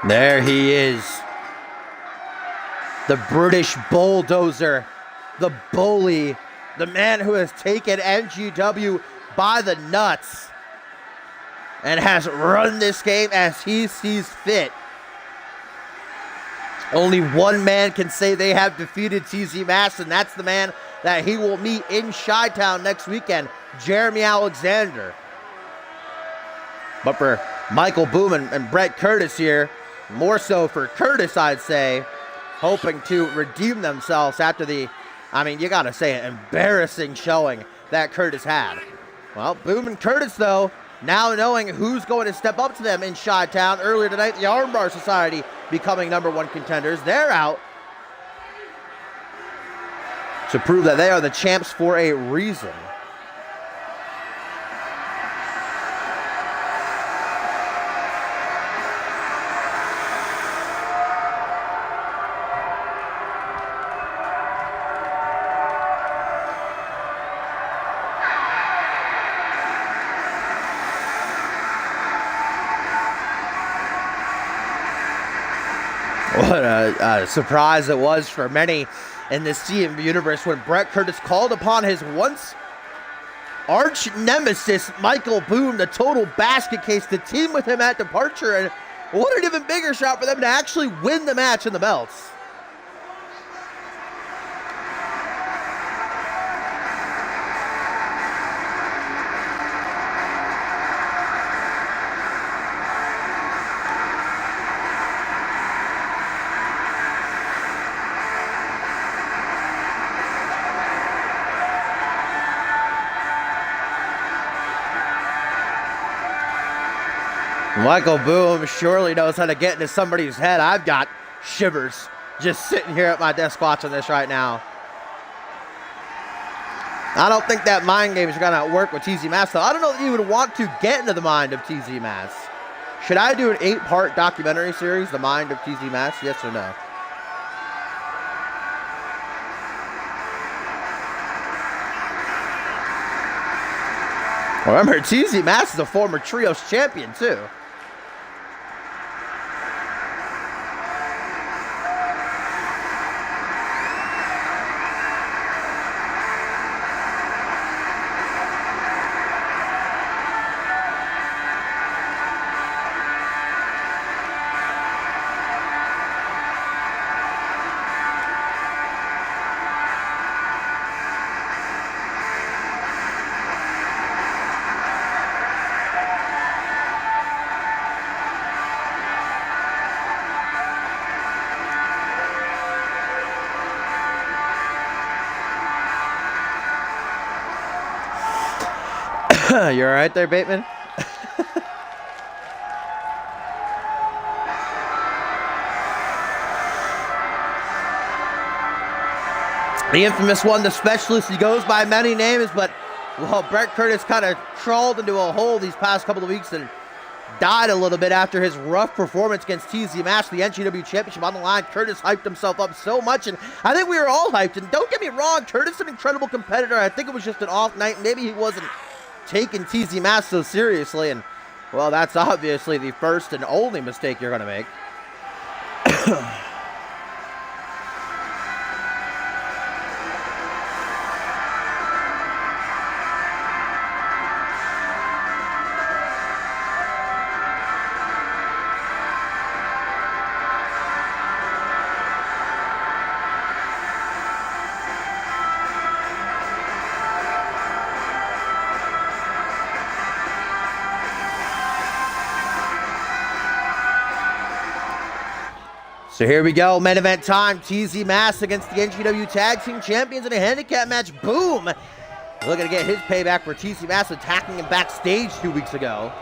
There he is. The British Bulldozer, the bully, the man who has taken NGW by the nuts and has run this game as he sees fit. Only one man can say they have defeated TZ Mass, and that's the man that he will meet in Chi-Town next weekend, Jeremy Alexander. But for Michael Boom and Brett Curtis here, more so for Curtis, I'd say, hoping to redeem themselves after the, I mean, you gotta say it, embarrassing showing that Curtis had. Well, Boom and Curtis, though, now knowing who's going to step up to them in Chi-Town. Earlier tonight, the Armbar Society becoming #1 contenders. They're out to prove that they are the champs for a reason. What a surprise it was for many in the CMV universe when Bret Curtis called upon his once arch nemesis Michael Boone, the total basket case, to team with him at Departure. And what an even bigger shot for them to actually win the match in the belts. Michael Boone surely knows how to get into somebody's head. I've got shivers just sitting here at my desk watching this right now. I don't think that mind game is going to work with TZ Mass, though. I don't know that you would want to get into the mind of TZ Mass. Should I do an 8-part documentary series, The Mind of TZ Mass? Yes or no? Remember, TZ Mass is a former Trios champion, too. You all right there, Bateman? The infamous one, the Specialist. He goes by many names, but, well, Bret Curtis kind of crawled into a hole these past couple of weeks and died a little bit after his rough performance against TZ Mass, the NGW Championship on the line. Curtis hyped himself up so much, and I think we were all hyped. And don't get me wrong, Curtis is an incredible competitor. I think it was just an off night. Maybe he wasn't taking TZ Mass so seriously, and, well, that's obviously the first and only mistake you're going to make. So here we go, main event time. TZ Mass against the NGW Tag Team Champions in a handicap match. Boom! Looking to get his payback for TZ Mass attacking him backstage 2 weeks ago.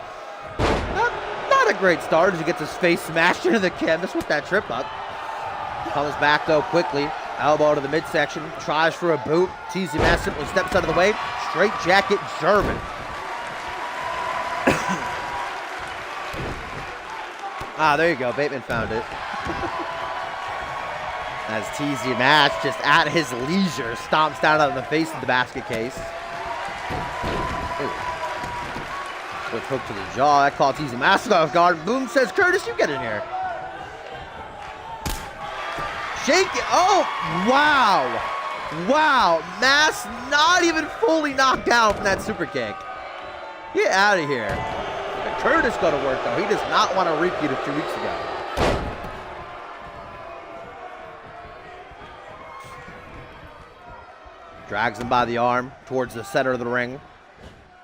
Not a great start as he gets his face smashed into the canvas with that trip up. Comes back though quickly. Elbow to the midsection. Tries for a boot. TZ Mass simply steps out of the way. Straight jacket German. There you go. Bateman found it. As TZ Mass, just at his leisure, stomps down on the face of the basket case. Ooh. Quick hook to the jaw. That caught TZ Mass off guard. Boom says, Curtis, you get in here. Shake it. Oh, wow. Wow. Mass not even fully knocked down from that super kick. Get out of here. Curtis got to work, though. He does not want a repeat of 2 weeks ago. Drags him by the arm towards the center of the ring.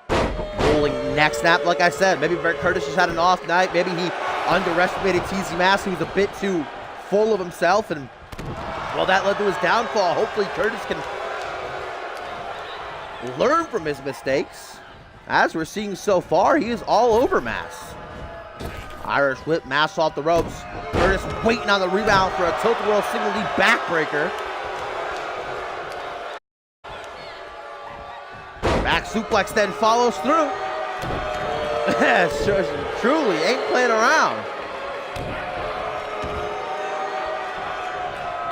Rolling neck snap, like I said. Maybe Bret Curtis just had an off night. Maybe he underestimated TZ Mass. He was a bit too full of himself. And, well, that led to his downfall. Hopefully Curtis can learn from his mistakes. As we're seeing so far, he is all over Mass. Irish whip, Mass off the ropes. Curtis waiting on the rebound for a tilt-a-whirl single knee backbreaker. Back suplex then follows through. Truly ain't playing around.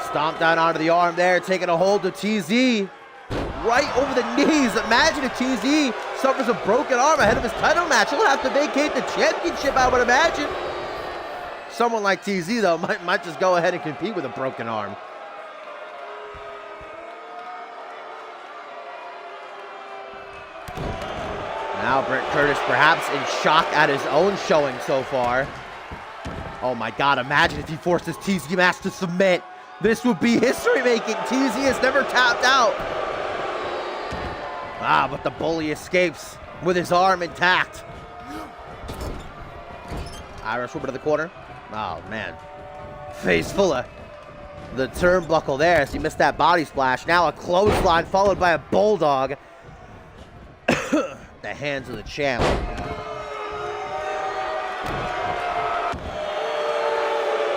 Stomp down onto the arm there, taking a hold of TZ. Right over the knees. Imagine if TZ suffers a broken arm ahead of his title match. He'll have to vacate the championship, I would imagine. someone like TZ, though, might just go ahead and compete with a broken arm. Now Brent Curtis perhaps in shock at his own showing so far. Oh my God, imagine if he forces TZ Mask to submit. This would be history-making. TZ has never tapped out. Ah, but the bully escapes with his arm intact. Irish whip to the corner. Oh, man. Face full of the turnbuckle there as he missed that body splash. Now a clothesline followed by a bulldog. The hands of the champ.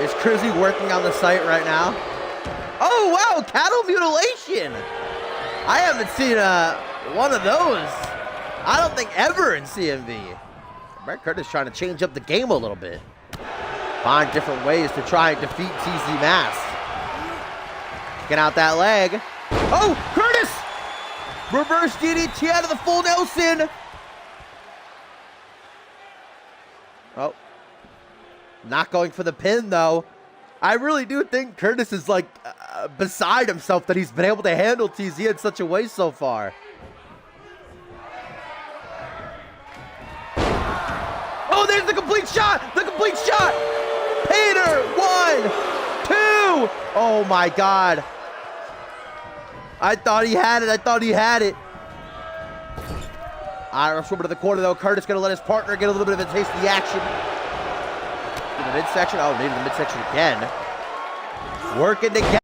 Is Crizzy working on the site right now? Oh, wow, cattle mutilation. I haven't seen one of those, I don't think, ever in CMV. Brent Curtis trying to change up the game a little bit. Find different ways to try and defeat TZ Mask. Kicking out that leg. Oh, Curtis! Reverse DDT out of the full Nelson. Oh. Not going for the pin, though. I really do think Curtis is, like, beside himself that he's been able to handle TZ in such a way so far. Oh, there's the complete shot! The complete shot! Painter, 1, 2! Oh, my God. I thought he had it. Irish over to the corner, though. Curtis going to let his partner get a little bit of a taste of the action. In the midsection. Oh, needed the midsection again. Working together.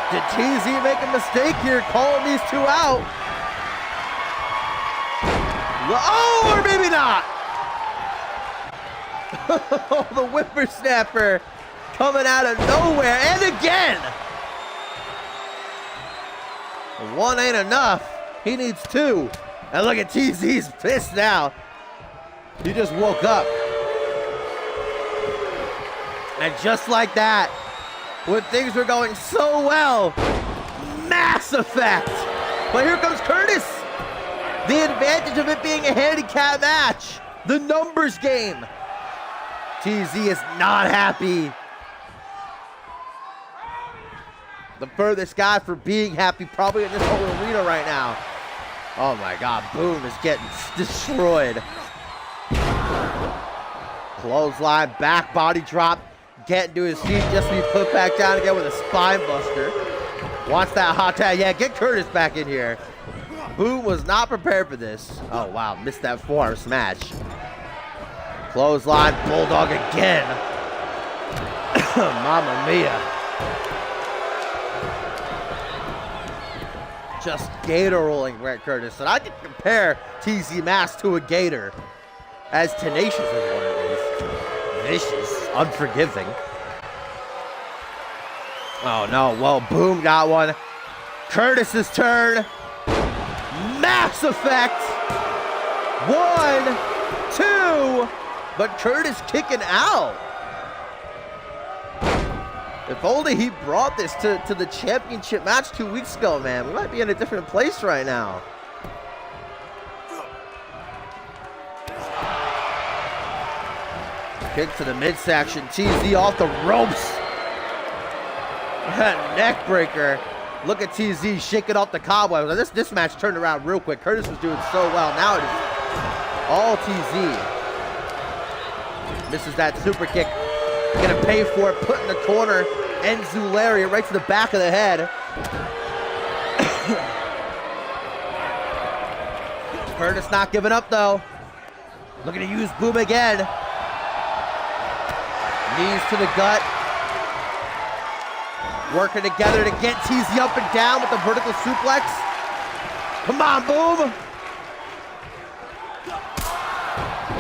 Did TZ make a mistake here calling these two out? Oh, or maybe not. The whippersnapper coming out of nowhere. And again. One ain't enough. He needs 2. And look at TZ's pissed now. He just woke up. And just like that, when things were going so well, mass effect. But here comes Curtis. The advantage of it being a handicap match. The numbers game. TZ is not happy. The furthest guy for being happy probably in this whole arena right now. Oh my God, Boom is getting destroyed. Clothesline, back body drop. Getting to his feet just to be put back down again with a spine buster. Wants that hot tag. Yeah, get Curtis back in here. Boom was not prepared for this. Oh wow, missed that forearm smash. Clothesline, bulldog again. Mamma mia. Just gator rolling Brent Curtis. And I can compare TZ Mask to a gator. As tenacious as one it is. Vicious, unforgiving. Oh no, well, Boom got one. Curtis's turn. Mass effect. 1, 2. But Curtis kicking out. If only he brought this to the championship match 2 weeks ago, man. We might be in a different place right now. Kick to the midsection. TZ off the ropes. Neck breaker. Look at TZ shaking off the cobwebs. This match turned around real quick. Curtis was doing so well. Now it is all TZ. Misses that super kick. Gonna pay for it. Put in the corner. Enzu Lariat right to the back of the head. Curtis not giving up though. Looking to use Boom again. Knees to the gut. Working together to get TZ up and down with the vertical suplex. Come on, Boom.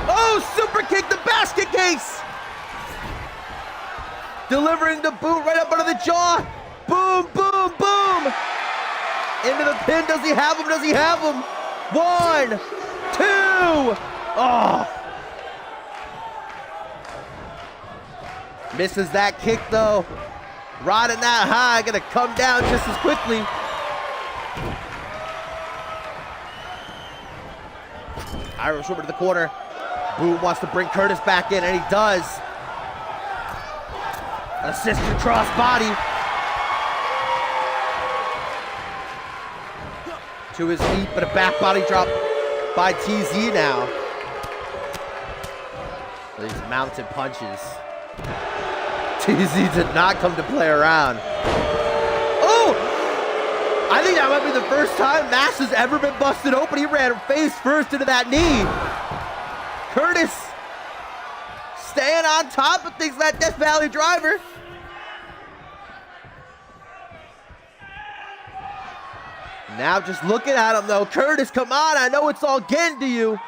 Oh, super kick, the basket case. Delivering the boot right up under the jaw. Boom, boom, boom. Into the pin. Does he have him? Does he have him? 1, 2. Oh. Misses that kick though. Riding that high, gonna come down just as quickly. Irish over to the corner. Boom wants to bring Curtis back in, and he does. Assisted cross body. To his feet, but a back body drop by TZ now. These mounted punches. TZ did not come to play around. Oh! I think that might be the first time Mass has ever been busted open. He ran face first into that knee. Curtis staying on top of things, that Death Valley driver. Now just looking at him though. Curtis, come on, I know it's all getting to you.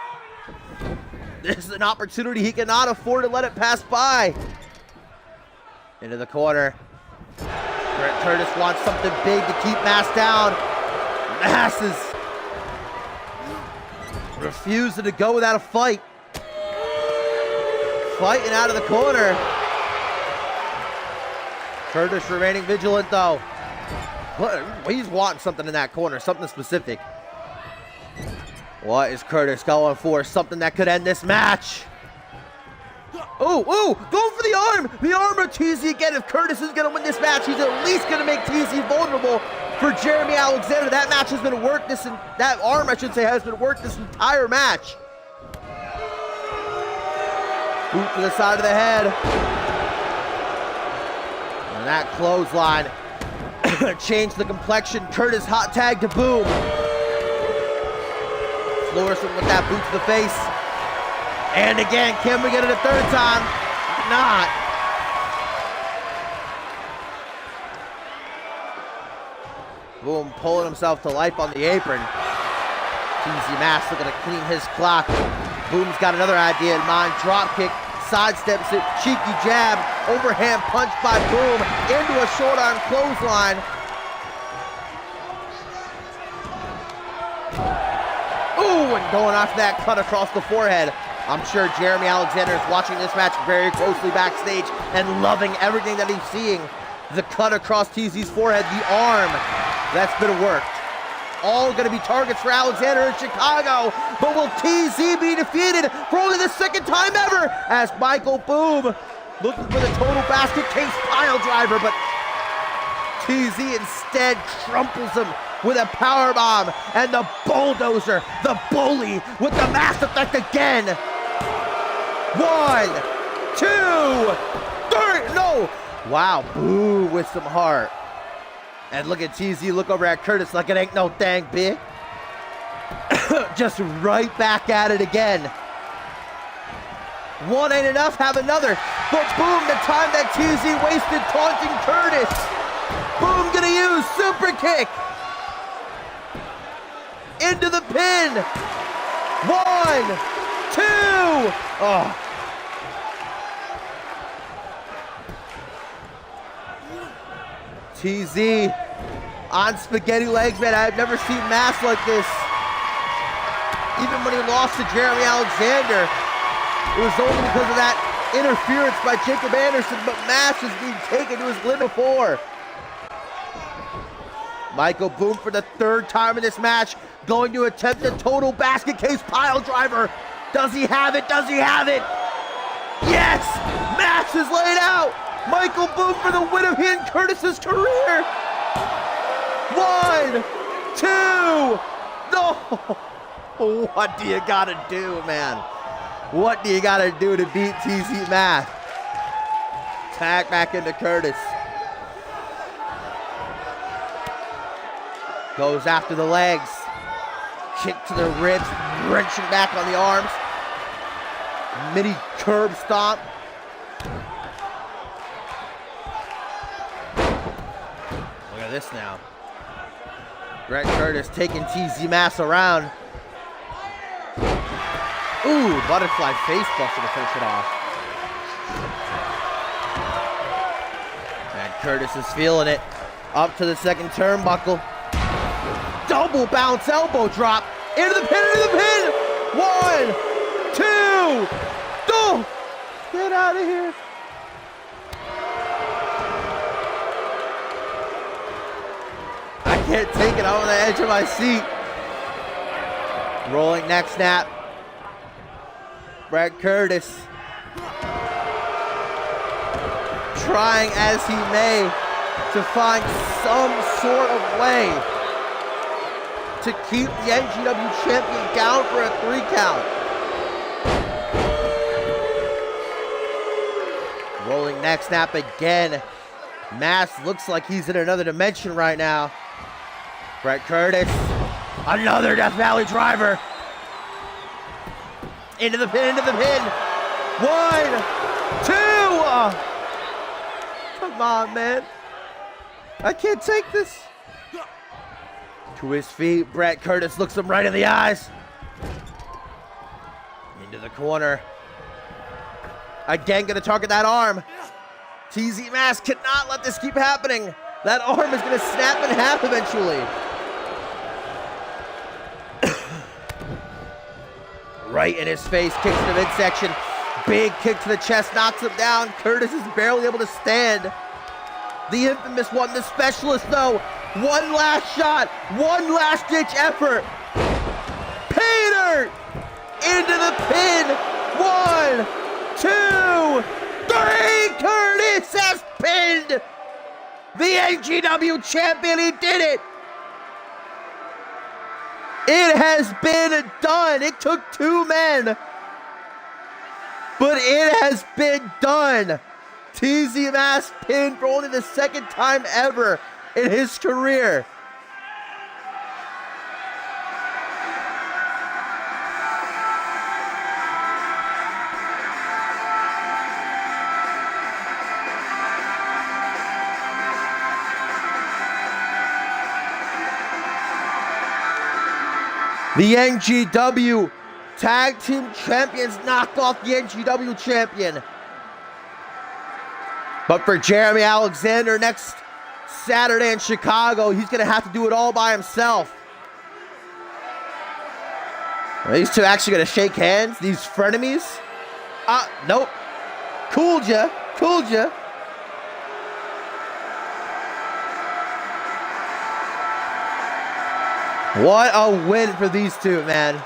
This is an opportunity he cannot afford to let it pass by. Into the corner. Curtis wants something big to keep Mass down. Mass is refusing to go without a fight. Fighting out of the corner. Curtis remaining vigilant though. He's wanting something in that corner, something specific. What is Curtis going for? Something that could end this match. Oh, going for the arm. The arm of TZ again. If Curtis is going to win this match, he's at least going to make TZ vulnerable for Jeremy Alexander. That match has been worked that arm, I should say, has been worked this entire match. Boot to the side of the head. And that clothesline changed the complexion. Curtis hot tag to Boom. Florissant with that boot to the face. And again, can we get it a third time? Not. Boom pulling himself to life on the apron. TZ Mass looking to clean his clock. Boom's got another idea in mind. Drop kick, sidesteps it, cheeky jab, overhand punch by Boom into a short arm clothesline. Ooh, and going after that cut across the forehead. I'm sure Jeremy Alexander is watching this match very closely backstage and loving everything that he's seeing. The cut across TZ's forehead, the arm that's been worked. All going to be targets for Alexander in Chicago, but will TZ be defeated for only the second time ever as Michael Boom looking for the total basket case pile driver, but TZ instead crumples him with a power bomb, and the bulldozer, the bully, with the Mass Effect again. 1, 2, 3, no! Wow, Boo with some heart. And look at TZ, look over at Curtis like it ain't no dang big. Just right back at it again. One ain't enough, have another. But Boom, the time that TZ wasted taunting Curtis. Boom gonna use super kick. Into the pin. 1, 2. Oh. TZ on spaghetti legs, man. I've never seen Mass like this. Even when he lost to Jeremy Alexander, it was only because of that interference by Jacob Anderson, but Mass is being taken to his limit before. Michael Boom for the third time in this match, going to attempt a total basket case pile driver. Does he have it? Does he have it? Yes! Mass is laid out! Michael Boom for the win of in Curtis's career! 1, 2, no! What do you gotta do, man? What do you gotta do to beat TZ Mass? Tag back into Curtis. Goes after the legs. Kick to the ribs, wrenching back on the arms. Mini curb stomp. Look at this now. Brett Curtis taking TZ Mass around. Ooh, butterfly face buster to finish it off. And Curtis is feeling it. Up to the second turnbuckle. Double bounce elbow drop. Into the pin, into the pin. 1, 2, go. Get out of here. I can't take it. I'm on the edge of my seat. Rolling neck snap. Brett Curtis trying as he may to find some sort of way to keep the NGW champion down for a 3 count. Rolling neck snap again. Mask looks like he's in another dimension right now. Brett Curtis, another Death Valley driver. Into the pin, into the pin. 1, 2. Come on, man. I can't take this. To his feet, Brett Curtis looks him right in the eyes. Into the corner. Again, gonna target that arm. TZ Mask cannot let this keep happening. That arm is gonna snap in half eventually. Right in his face, kicks to the midsection. Big kick to the chest, knocks him down. Curtis is barely able to stand. The infamous one, the specialist though. One last shot, one last ditch effort. Peter into the pin. 1, 2, 3. Curtis has pinned the NGW champion. He did it. It has been done. It took 2 men, but it has been done. TZ Mask pinned for only the 2nd time ever in his career. The NGW Tag Team Champions knocked off the NGW Champion. But for Jeremy Alexander next Saturday in Chicago, he's going to have to do it all by himself. Are these two actually going to shake hands? These frenemies? Nope. Cooled ya. Cooled ya. What a win for these two, man.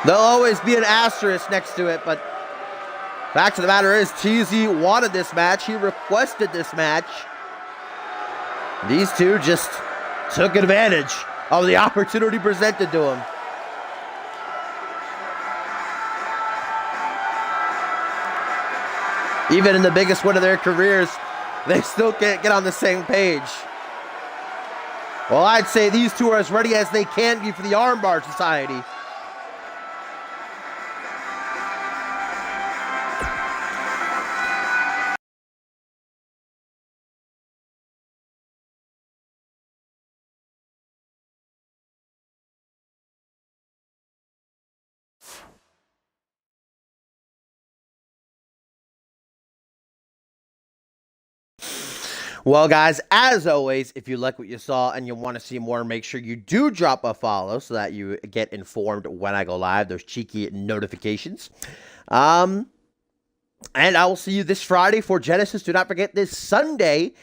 There'll always be an asterisk next to it, but fact of the matter is, TZ wanted this match. He requested this match. These two just took advantage of the opportunity presented to him. Even in the biggest win of their careers, they still can't get on the same page. Well, I'd say these two are as ready as they can be for the Armbar Society. Well, guys, as always, if you like what you saw and you want to see more, make sure you do drop a follow so that you get informed when I go live, those cheeky notifications. And I will see you this Friday for Genesis. Do not forget, this Sunday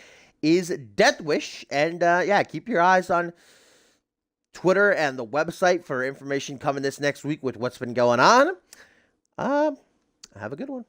is Death Wish. And, yeah, keep your eyes on Twitter and the website for information coming this next week with what's been going on. Have a good one.